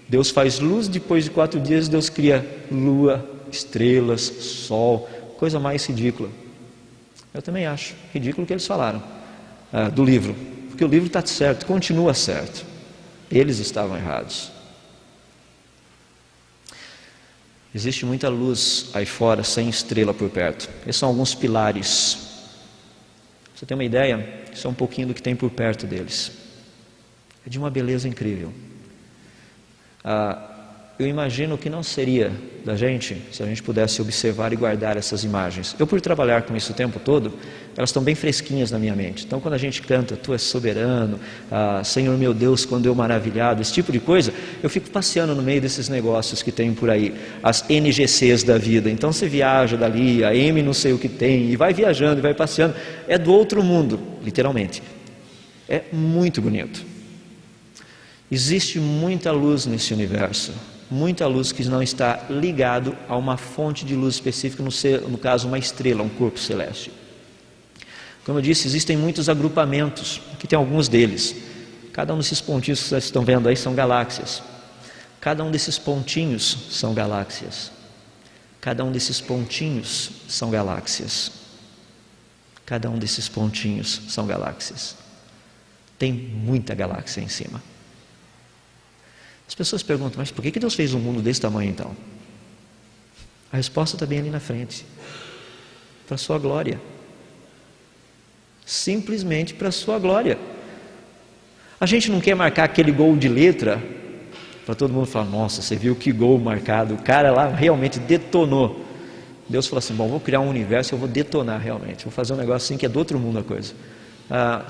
Deus faz luz, depois de 4 dias Deus cria lua, estrelas, sol, coisa mais ridícula. Eu também acho ridículo o que eles falaram do livro, porque o livro está certo, continua certo. Eles estavam errados. Existe muita luz aí fora, sem estrela por perto. Esses são alguns pilares. Você tem uma ideia? Isso é um pouquinho do que tem por perto deles. É de uma beleza incrível. Eu imagino que não seria da gente, se a gente pudesse observar e guardar essas imagens. Eu, por trabalhar com isso o tempo todo, elas estão bem fresquinhas na minha mente. Então, quando a gente canta, Tu és soberano, Senhor meu Deus, quando eu maravilhado, esse tipo de coisa, eu fico passeando no meio desses negócios que tem por aí, as NGCs da vida. Então, você viaja dali, a M não sei o que tem, e vai viajando, e vai passeando. É do outro mundo, literalmente. É muito bonito. Existe muita luz nesse universo. Muita luz que não está ligado a uma fonte de luz específica, no caso uma estrela, um corpo celeste. Como eu disse, existem muitos agrupamentos, aqui tem alguns deles. Cada um desses pontinhos que vocês estão vendo aí são galáxias. Cada um desses pontinhos são galáxias. Cada um desses pontinhos são galáxias. Cada um desses pontinhos são galáxias. Tem muita galáxia em cima. As pessoas perguntam, mas por que Deus fez um mundo desse tamanho então? A resposta está bem ali na frente. Para a sua glória. Simplesmente para a sua glória. A gente não quer marcar aquele gol de letra para todo mundo falar, nossa, você viu que gol marcado, o cara lá realmente detonou. Deus falou assim, bom, vou criar um universo e eu vou detonar realmente, vou fazer um negócio assim que é do outro mundo a coisa.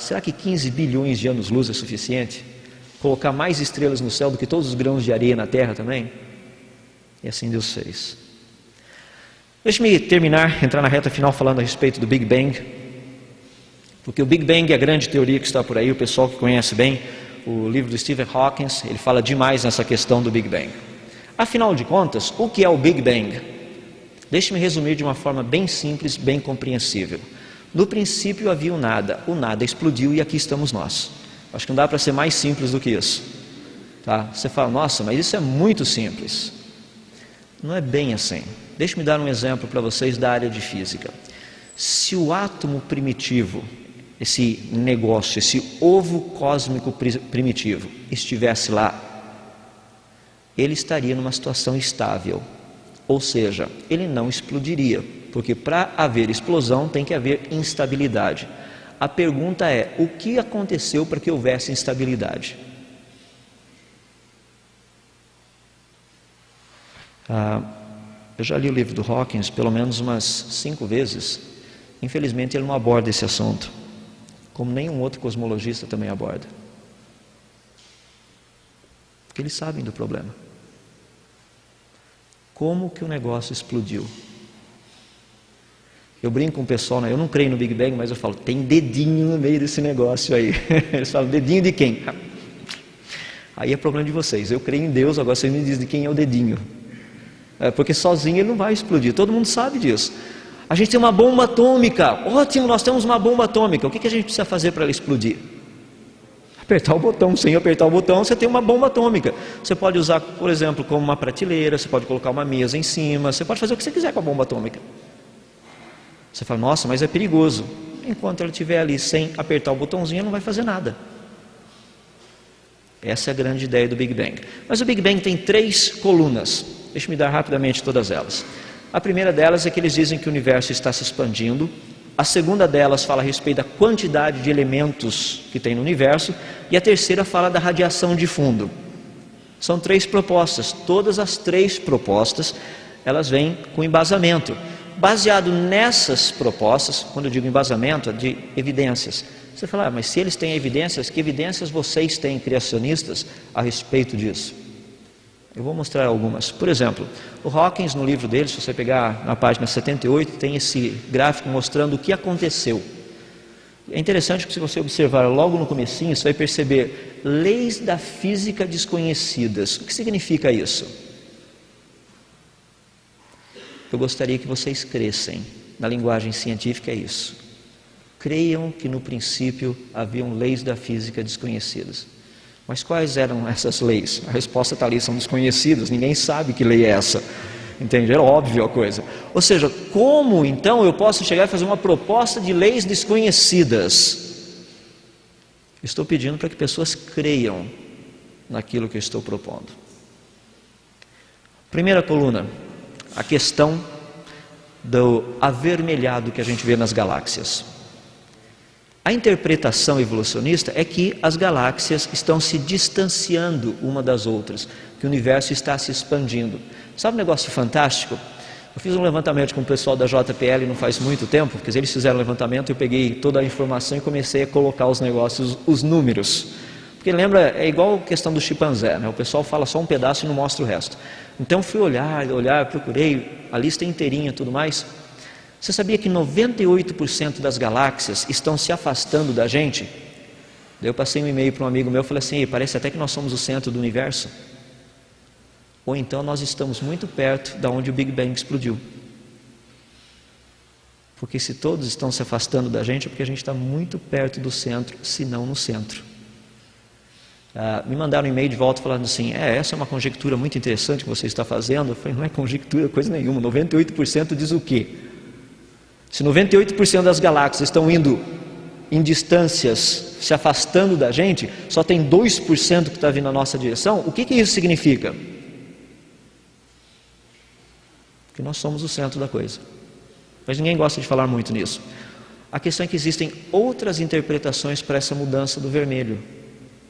Será que 15 bilhões de anos-luz é suficiente? Colocar mais estrelas no céu do que todos os grãos de areia na terra também? E assim Deus fez. Deixe-me terminar, entrar na reta final falando a respeito do Big Bang, porque o Big Bang é a grande teoria que está por aí, o pessoal que conhece bem o livro do Stephen Hawking, ele fala demais nessa questão do Big Bang. Afinal de contas, o que é o Big Bang? Deixe-me resumir de uma forma bem simples, bem compreensível. No princípio havia o nada explodiu e aqui estamos nós. Acho que não dá para ser mais simples do que isso. Tá? Você fala, nossa, mas isso é muito simples. Não é bem assim. Deixe-me dar um exemplo para vocês da área de física. Se o átomo primitivo, esse negócio, esse ovo cósmico primitivo, estivesse lá, ele estaria numa situação estável. Ou seja, ele não explodiria, porque para haver explosão tem que haver instabilidade. A pergunta é, o que aconteceu para que houvesse instabilidade? Eu já li o livro do Hawkins pelo menos umas 5 vezes. Infelizmente ele não aborda esse assunto, como nenhum outro cosmologista também aborda. Porque eles sabem do problema. Como que o negócio explodiu? Eu brinco com o pessoal, eu não creio no Big Bang, mas eu falo, tem dedinho no meio desse negócio aí. Eles falam, dedinho de quem? Aí é problema de vocês. Eu creio em Deus, agora vocês me dizem de quem é o dedinho. Porque sozinho ele não vai explodir, todo mundo sabe disso. A gente tem uma bomba atômica, ótimo, nós temos uma bomba atômica. O que a gente precisa fazer para ela explodir? Apertar o botão. Sem apertar o botão você tem uma bomba atômica. Você pode usar, por exemplo, como uma prateleira, você pode colocar uma mesa em cima, você pode fazer o que você quiser com a bomba atômica. Você fala, nossa, mas é perigoso. Enquanto ela estiver ali sem apertar o botãozinho, ela não vai fazer nada. Essa é a grande ideia do Big Bang. Mas o Big Bang tem 3 colunas. Deixa-me dar rapidamente todas elas. A primeira delas é que eles dizem que o universo está se expandindo. A segunda delas fala a respeito da quantidade de elementos que tem no universo. E a terceira fala da radiação de fundo. São 3 propostas. Todas as 3 propostas, elas vêm com embasamento. Baseado nessas propostas, quando eu digo embasamento, é de evidências. Você fala, mas se eles têm evidências, que evidências vocês têm, criacionistas, a respeito disso? Eu vou mostrar algumas. Por exemplo, o Hawkins, no livro dele, se você pegar na página 78, tem esse gráfico mostrando o que aconteceu. É interessante que, se você observar logo no comecinho, você vai perceber leis da física desconhecidas. O que significa isso? Eu gostaria que vocês crescem. Na linguagem científica é isso. Creiam que no princípio haviam leis da física desconhecidas. Mas quais eram essas leis? A resposta está ali, são desconhecidas, ninguém sabe que lei é essa. Entende? É óbvio a coisa. Ou seja, como então eu posso chegar e fazer uma proposta de leis desconhecidas? Estou pedindo para que pessoas creiam naquilo que eu estou propondo. Primeira coluna, a questão do avermelhado que a gente vê nas galáxias. A interpretação evolucionista é que as galáxias estão se distanciando uma das outras, que o universo está se expandindo. Sabe um negócio fantástico? Eu fiz um levantamento com o pessoal da JPL não faz muito tempo, porque eles fizeram um levantamento, eu peguei toda a informação e comecei a colocar os negócios, os números. Porque lembra, é igual a questão do chimpanzé, né? O pessoal fala só um pedaço e não mostra o resto. Então fui olhar, procurei a lista inteirinha e tudo mais. Você sabia que 98% das galáxias estão se afastando da gente? Daí eu passei um e-mail para um amigo meu e falei assim, parece até que nós somos o centro do universo. Ou então nós estamos muito perto da onde o Big Bang explodiu. Porque se todos estão se afastando da gente, é porque a gente está muito perto do centro, se não no centro. Me mandaram um e-mail de volta falando assim, essa é uma conjectura muito interessante que você está fazendo. Eu falei, não é conjectura, coisa nenhuma, 98% diz o quê? Se 98% das galáxias estão indo em distâncias, se afastando da gente, só tem 2% que está vindo na nossa direção, o que isso significa? Que nós somos o centro da coisa. Mas ninguém gosta de falar muito nisso. A questão é que existem outras interpretações para essa mudança do vermelho,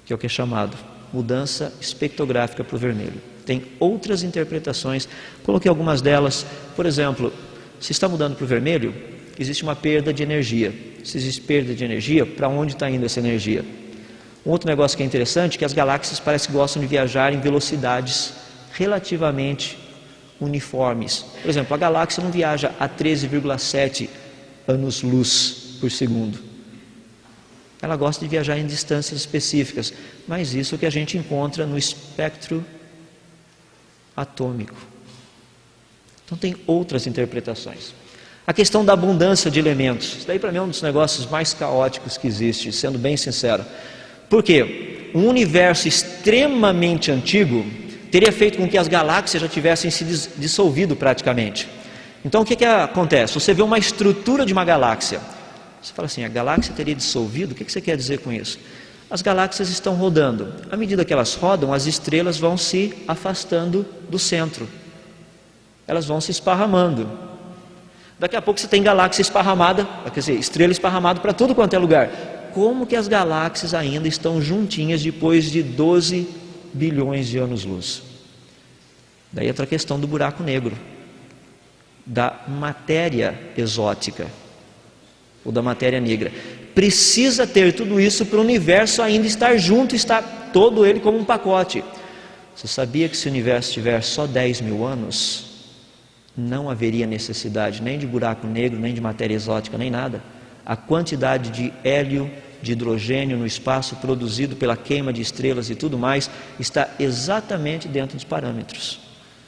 que é o que é chamado mudança espectrográfica para o vermelho. Tem outras interpretações, coloquei algumas delas. Por exemplo, se está mudando para o vermelho, existe uma perda de energia. Se existe perda de energia, para onde está indo essa energia? Um outro negócio que é interessante é que as galáxias parecem que gostam de viajar em velocidades relativamente uniformes. Por exemplo, a galáxia não viaja a 13,7 anos-luz por segundo. Ela gosta de viajar em distâncias específicas, mas isso é o que a gente encontra no espectro atômico. Então tem outras interpretações. A questão da abundância de elementos, isso daí para mim é um dos negócios mais caóticos que existe, sendo bem sincero. Por quê? Um universo extremamente antigo teria feito com que as galáxias já tivessem se dissolvido praticamente. Então o que acontece? Você vê uma estrutura de uma galáxia, você fala assim, a galáxia teria dissolvido, o que você quer dizer com isso? As galáxias estão rodando, à medida que elas rodam, as estrelas vão se afastando do centro, elas vão se esparramando. Daqui a pouco você tem galáxia esparramada, quer dizer, estrela esparramada para tudo quanto é lugar. Como que as galáxias ainda estão juntinhas depois de 12 bilhões de anos-luz? Daí entra a questão do buraco negro, da matéria exótica, ou da matéria negra. Precisa ter tudo isso para o universo ainda estar junto, estar todo ele como um pacote. Você sabia que se o universo tiver só 10 mil anos, não haveria necessidade nem de buraco negro, nem de matéria exótica, nem nada? A quantidade de hélio, de hidrogênio no espaço produzido pela queima de estrelas e tudo mais está exatamente dentro dos parâmetros.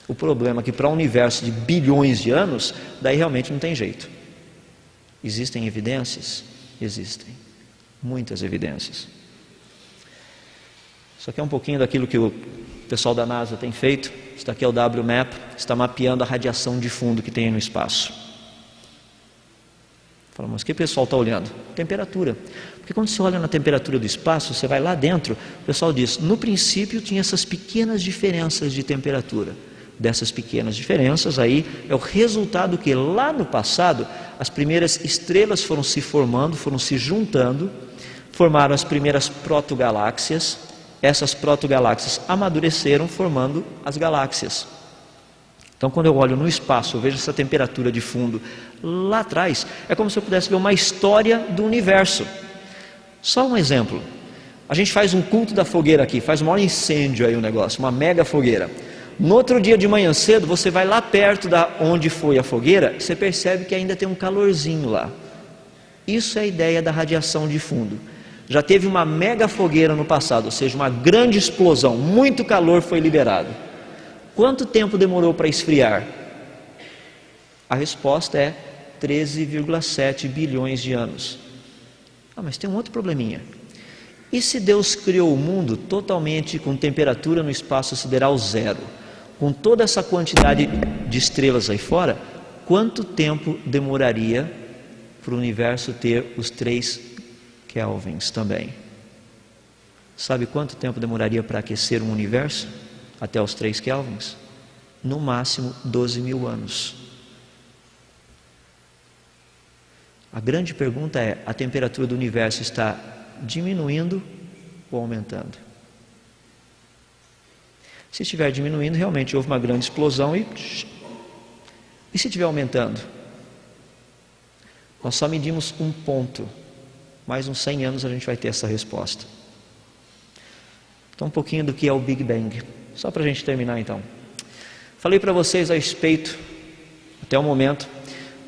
O problema é que para um universo de bilhões de anos, daí realmente não tem jeito. Existem evidências? Existem. Muitas evidências. Isso aqui é um pouquinho daquilo que o pessoal da NASA tem feito. Isso daqui é o WMAP, está mapeando a radiação de fundo que tem no espaço. Fala, mas o que o pessoal está olhando? Temperatura. Porque quando você olha na temperatura do espaço, você vai lá dentro, o pessoal diz, no princípio tinha essas pequenas diferenças de temperatura. Dessas pequenas diferenças aí é o resultado que lá no passado as primeiras estrelas foram se formando, foram se juntando, formaram as primeiras protogaláxias, essas protogaláxias amadureceram formando as galáxias. Então, quando eu olho no espaço, eu vejo essa temperatura de fundo lá atrás, é como se eu pudesse ver uma história do universo. Só um exemplo. A gente faz um culto da fogueira aqui, faz um maior incêndio aí o negócio, uma mega fogueira. No outro dia de manhã cedo, você vai lá perto da onde foi a fogueira, e você percebe que ainda tem um calorzinho lá. Isso é a ideia da radiação de fundo. Já teve uma mega fogueira no passado, ou seja, uma grande explosão, muito calor foi liberado. Quanto tempo demorou para esfriar? A resposta é 13,7 bilhões de anos. Mas tem um outro probleminha. E se Deus criou o mundo totalmente com temperatura no espaço sideral zero, com toda essa quantidade de estrelas aí fora, quanto tempo demoraria para o universo ter os 3 kelvins também? Sabe quanto tempo demoraria para aquecer um universo? Até os 3 kelvins? No máximo 12 mil anos. A grande pergunta é: a temperatura do universo está diminuindo ou aumentando? Se estiver diminuindo, realmente houve uma grande explosão e se estiver aumentando? Nós só medimos um ponto. Mais uns 100 anos a gente vai ter essa resposta. Então, um pouquinho do que é o Big Bang. Só para a gente terminar então. Falei para vocês a respeito, até o momento,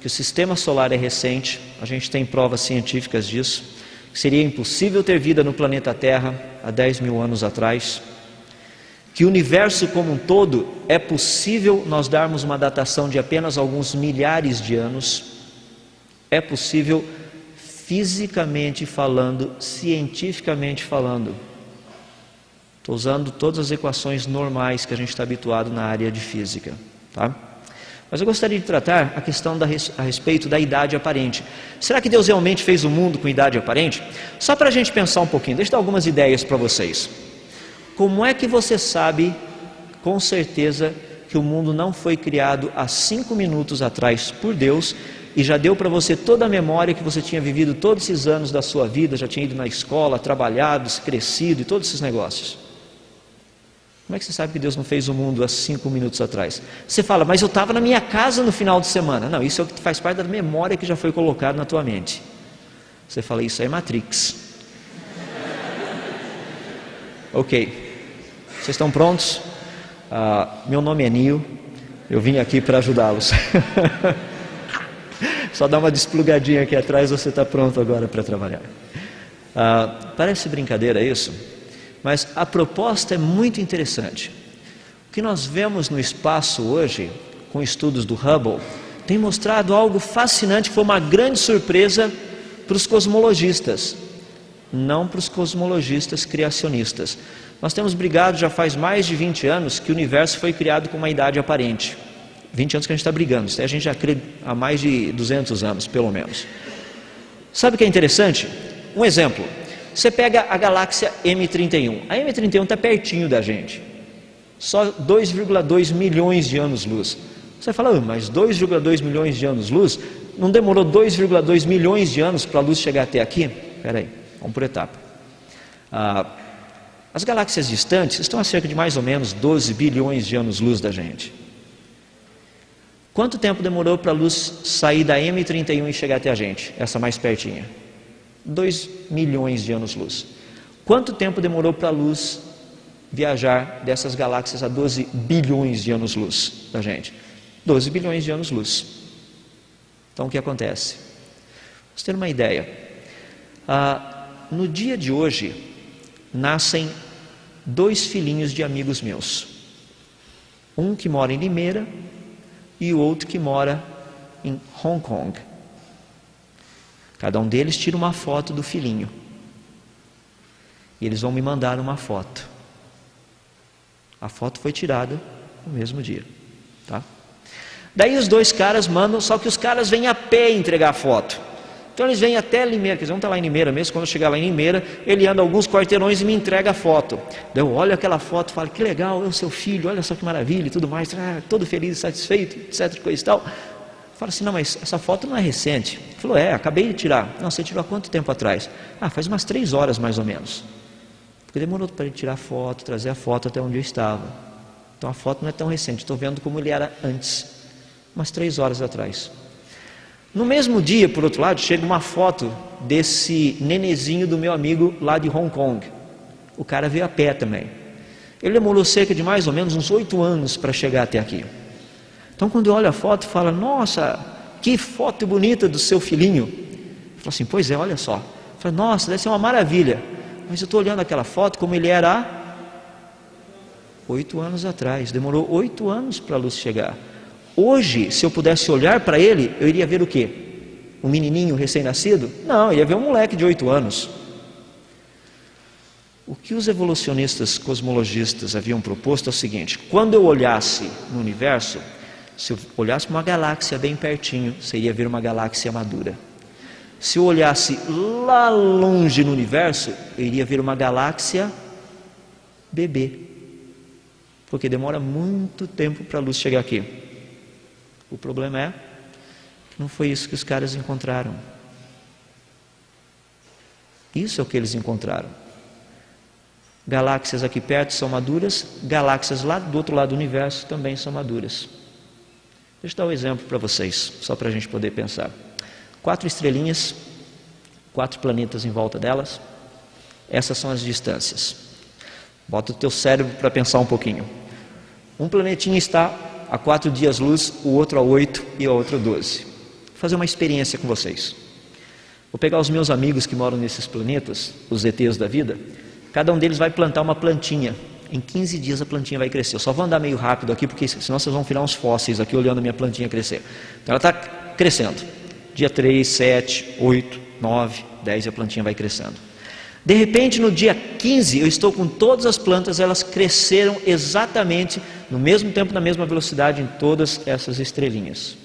que o sistema solar é recente. A gente tem provas científicas disso. Que seria impossível ter vida no planeta Terra há 10 mil anos atrás. Que o universo como um todo é possível nós darmos uma datação de apenas alguns milhares de anos. É possível fisicamente falando, cientificamente falando. Estou usando todas as equações normais que a gente está habituado na área de física, tá? Mas eu gostaria de tratar a questão a respeito da idade aparente. Será que Deus realmente fez o mundo com idade aparente? Só para a gente pensar um pouquinho, deixa eu dar algumas ideias para vocês. Como é que você sabe, com certeza, que o mundo não foi criado há 5 minutos atrás por Deus e já deu para você toda a memória que você tinha vivido todos esses anos da sua vida, já tinha ido na escola, trabalhado, crescido e todos esses negócios? Como é que você sabe que Deus não fez o mundo há 5 minutos atrás? Você fala: mas eu estava na minha casa no final de semana. Não, isso é o que faz parte da memória que já foi colocada na tua mente. Você fala: isso é Matrix. Ok, vocês estão prontos? Meu nome é Nil, eu vim aqui para ajudá-los. Só dá uma desplugadinha aqui atrás, você está pronto agora para trabalhar. Parece brincadeira isso? Mas a proposta é muito interessante. O que nós vemos no espaço hoje, com estudos do Hubble, tem mostrado algo fascinante, que foi uma grande surpresa para os cosmologistas, não para os cosmologistas criacionistas. Nós temos brigado já faz mais de 20 anos que o universo foi criado com uma idade aparente. 20 anos que a gente está brigando, a gente já crê há mais de 200 anos, pelo menos. Sabe o que é interessante? Um exemplo. Você pega a galáxia M31. A M31 está pertinho da gente. Só 2,2 milhões de anos-luz. Você fala: mas 2,2 milhões de anos-luz? Não demorou 2,2 milhões de anos para a luz chegar até aqui? Espera aí, vamos por etapa. As galáxias distantes estão a cerca de mais ou menos 12 bilhões de anos-luz da gente. Quanto tempo demorou para a luz sair da M31 e chegar até a gente? Essa mais pertinha. 2 milhões de anos-luz. Quanto tempo demorou para a luz viajar dessas galáxias a 12 bilhões de anos-luz da gente? 12 bilhões de anos-luz. Então o que acontece? Vamos ter uma ideia. No dia de hoje, nascem 2 filhinhos de amigos meus. Um que mora em Limeira e o outro que mora em Hong Kong. Cada um deles tira uma foto do filhinho. E eles vão me mandar uma foto. A foto foi tirada no mesmo dia, tá? Daí os 2 caras mandam, só que os caras vêm a pé entregar a foto. Então eles vêm até Limeira, quer dizer, um está lá em Limeira mesmo. Quando eu chegar lá em Limeira, ele anda alguns quarteirões e me entrega a foto. Daí eu olho aquela foto e falo: que legal, é o seu filho, olha só que maravilha e tudo mais, todo feliz, satisfeito, etc, coisa e tal. Fala assim: não, mas essa foto não é recente. Ele falou: acabei de tirar. Não, você tirou há quanto tempo atrás? Faz umas 3 horas mais ou menos. Porque demorou para ele tirar a foto, trazer a foto até onde eu estava. Então a foto não é tão recente, estou vendo como ele era antes, umas 3 horas atrás. No mesmo dia, por outro lado, chega uma foto desse nenezinho do meu amigo lá de Hong Kong. O cara veio a pé também. Ele demorou cerca de mais ou menos uns 8 anos para chegar até aqui. Então quando eu olho a foto, falo, nossa, que foto bonita do seu filhinho. Eu falo assim, pois é, olha só. Eu falo, nossa, deve ser uma maravilha. Mas eu estou olhando aquela foto como ele era há 8 anos atrás. Demorou 8 anos para a luz chegar. Hoje, se eu pudesse olhar para ele, eu iria ver o quê? Um menininho recém-nascido? Não, eu ia ver um moleque de 8 anos. O que os evolucionistas cosmologistas haviam proposto é o seguinte: quando eu olhasse no universo, se eu olhasse para uma galáxia bem pertinho, você iria ver uma galáxia madura. Se eu olhasse lá longe no universo, eu iria ver uma galáxia bebê. Porque demora muito tempo para a luz chegar aqui. O problema é que não foi isso que os caras encontraram. Isso é o que eles encontraram. Galáxias aqui perto são maduras, galáxias lá do outro lado do universo também são maduras. Deixa eu dar um exemplo para vocês, só para a gente poder pensar. 4 estrelinhas, 4 planetas em volta delas. Essas são as distâncias. Bota o teu cérebro para pensar um pouquinho. Um planetinha está a 4 dias-luz, o outro a 8 e a outra a 12. Vou fazer uma experiência com vocês. Vou pegar os meus amigos que moram nesses planetas, os ETs da vida. Cada um deles vai plantar uma plantinha. Em 15 dias a plantinha vai crescer. Eu só vou andar meio rápido aqui, porque senão vocês vão virar uns fósseis aqui olhando a minha plantinha crescer. Então ela está crescendo. Dia 3, 7, 8, 9, 10 e a plantinha vai crescendo. De repente, no dia 15, eu estou com todas as plantas, elas cresceram exatamente no mesmo tempo, na mesma velocidade em todas essas estrelinhas.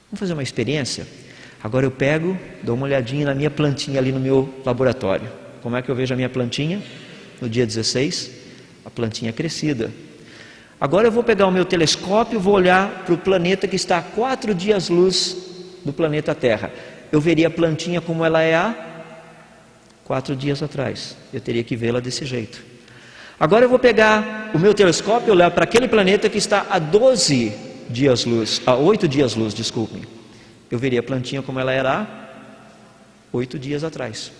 Vamos fazer uma experiência? Agora eu pego, dou uma olhadinha na minha plantinha ali no meu laboratório. Como é que eu vejo a minha plantinha? No dia 16, a plantinha crescida. Agora eu vou pegar o meu telescópio e vou olhar para o planeta que está a 4 dias-luz do planeta Terra. Eu veria a plantinha como ela é há 4 dias atrás. Eu teria que vê-la desse jeito. Agora eu vou pegar o meu telescópio e olhar para aquele planeta que está a 12 dias-luz, a 8 dias-luz, desculpem. Eu veria a plantinha como ela era há 8 dias atrás.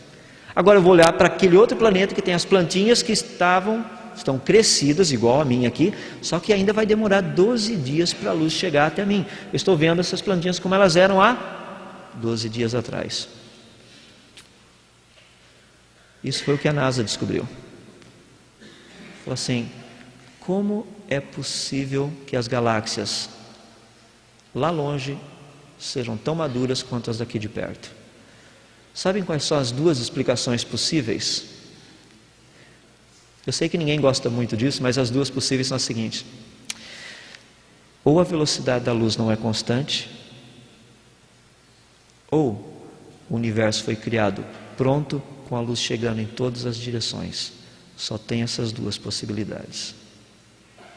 Agora eu vou olhar para aquele outro planeta que tem as plantinhas que estão crescidas, igual a minha aqui, só que ainda vai demorar 12 dias para a luz chegar até mim. Eu estou vendo essas plantinhas como elas eram há 12 dias atrás. Isso foi o que a NASA descobriu. Falou assim, como é possível que as galáxias lá longe sejam tão maduras quanto as daqui de perto? Sabem quais são as 2 explicações possíveis? Eu sei que ninguém gosta muito disso, mas as 2 possíveis são as seguintes. Ou a velocidade da luz não é constante, ou o universo foi criado pronto com a luz chegando em todas as direções. Só tem essas 2 possibilidades.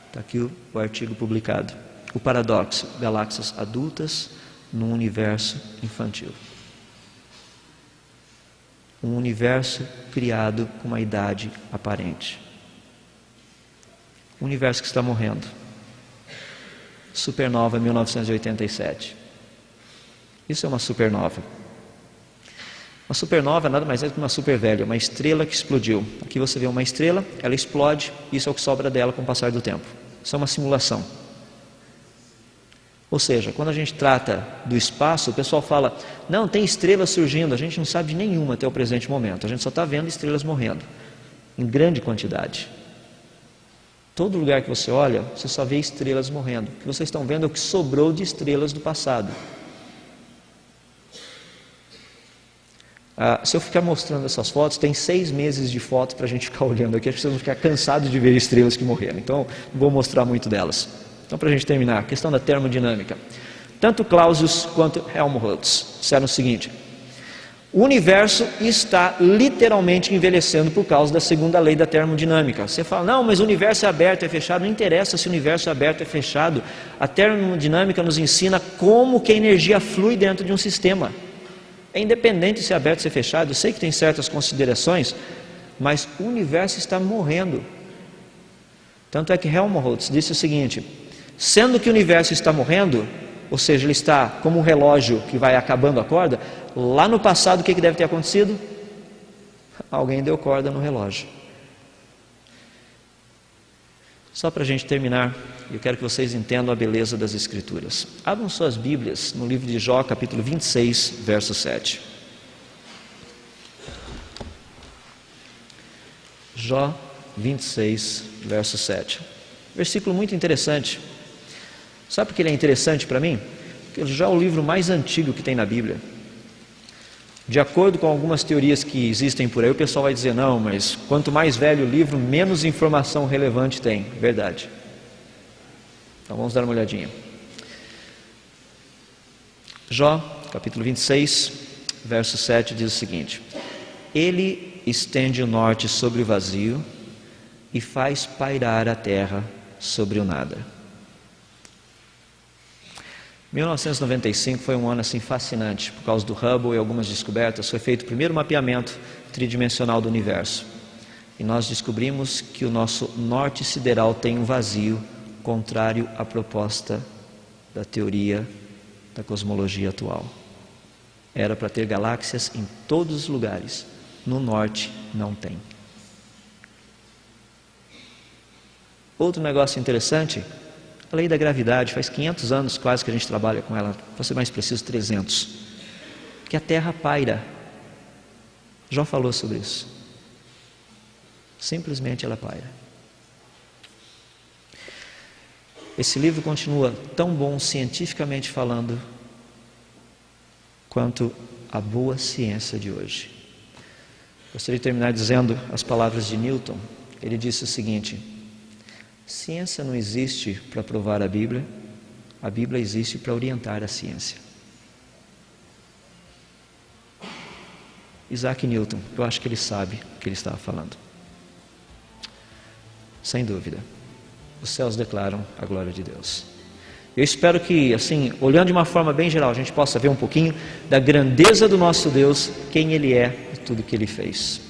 Está aqui o artigo publicado. O paradoxo, galáxias adultas num universo infantil. Um universo criado com uma idade aparente. Um universo que está morrendo. Supernova 1987. Isso é uma supernova. Uma supernova nada mais é do que uma supervelha, uma estrela que explodiu. Aqui você vê uma estrela, ela explode, isso é o que sobra dela com o passar do tempo. Isso é uma simulação. Ou seja, quando a gente trata do espaço, o pessoal fala, não, tem estrelas surgindo, a gente não sabe de nenhuma até o presente momento, a gente só está vendo estrelas morrendo, em grande quantidade. Todo lugar que você olha, você só vê estrelas morrendo. O que vocês estão vendo é o que sobrou de estrelas do passado. Se eu ficar mostrando essas fotos, tem 6 meses de fotos para a gente ficar olhando aqui, acho que vocês vão ficar cansados de ver estrelas que morreram, então não vou mostrar muito delas. Então, para a gente terminar, a questão da termodinâmica. Tanto Clausius quanto Helmholtz disseram o seguinte: o universo está literalmente envelhecendo por causa da segunda lei da termodinâmica. Você fala, não, mas o universo é aberto, é fechado. Não interessa se o universo é aberto, é fechado. A termodinâmica nos ensina como que a energia flui dentro de um sistema. É independente se é aberto ou se é fechado. Eu sei que tem certas considerações, mas o universo está morrendo. Tanto é que Helmholtz disse o seguinte: sendo que o universo está morrendo, ou seja, ele está como um relógio que vai acabando a corda, lá no passado o que deve ter acontecido? Alguém deu corda no relógio. Só para a gente terminar, eu quero que vocês entendam a beleza das Escrituras. Abram suas Bíblias no livro de Jó, capítulo 26, verso 7. Jó 26, verso 7. Versículo muito interessante. Sabe por que ele é interessante para mim? Porque Jó é o livro mais antigo que tem na Bíblia. De acordo com algumas teorias que existem por aí, o pessoal vai dizer: não, mas quanto mais velho o livro, menos informação relevante tem. Verdade. Então vamos dar uma olhadinha. Jó, capítulo 26, verso 7 diz o seguinte: Ele estende o norte sobre o vazio e faz pairar a terra sobre o nada. 1995 foi um ano assim fascinante, por causa do Hubble e algumas descobertas. Foi feito o primeiro mapeamento tridimensional do universo. E nós descobrimos que o nosso norte sideral tem um vazio, contrário à proposta da teoria da cosmologia atual. Era para ter galáxias em todos os lugares. No norte não tem. Outro negócio interessante: a lei da gravidade. Faz 500 anos quase que a gente trabalha com ela, para ser mais preciso 300, que a Terra paira. Jó falou sobre isso. Simplesmente ela paira. Esse livro continua tão bom cientificamente falando quanto a boa ciência de hoje. Gostaria de terminar dizendo as palavras de Newton. Ele disse o seguinte: ciência não existe para provar a Bíblia existe para orientar a ciência. Isaac Newton, eu acho que ele sabe o que ele estava falando. Sem dúvida, os céus declaram a glória de Deus. Eu espero que, assim, olhando de uma forma bem geral, a gente possa ver um pouquinho da grandeza do nosso Deus, quem Ele é e tudo o que Ele fez.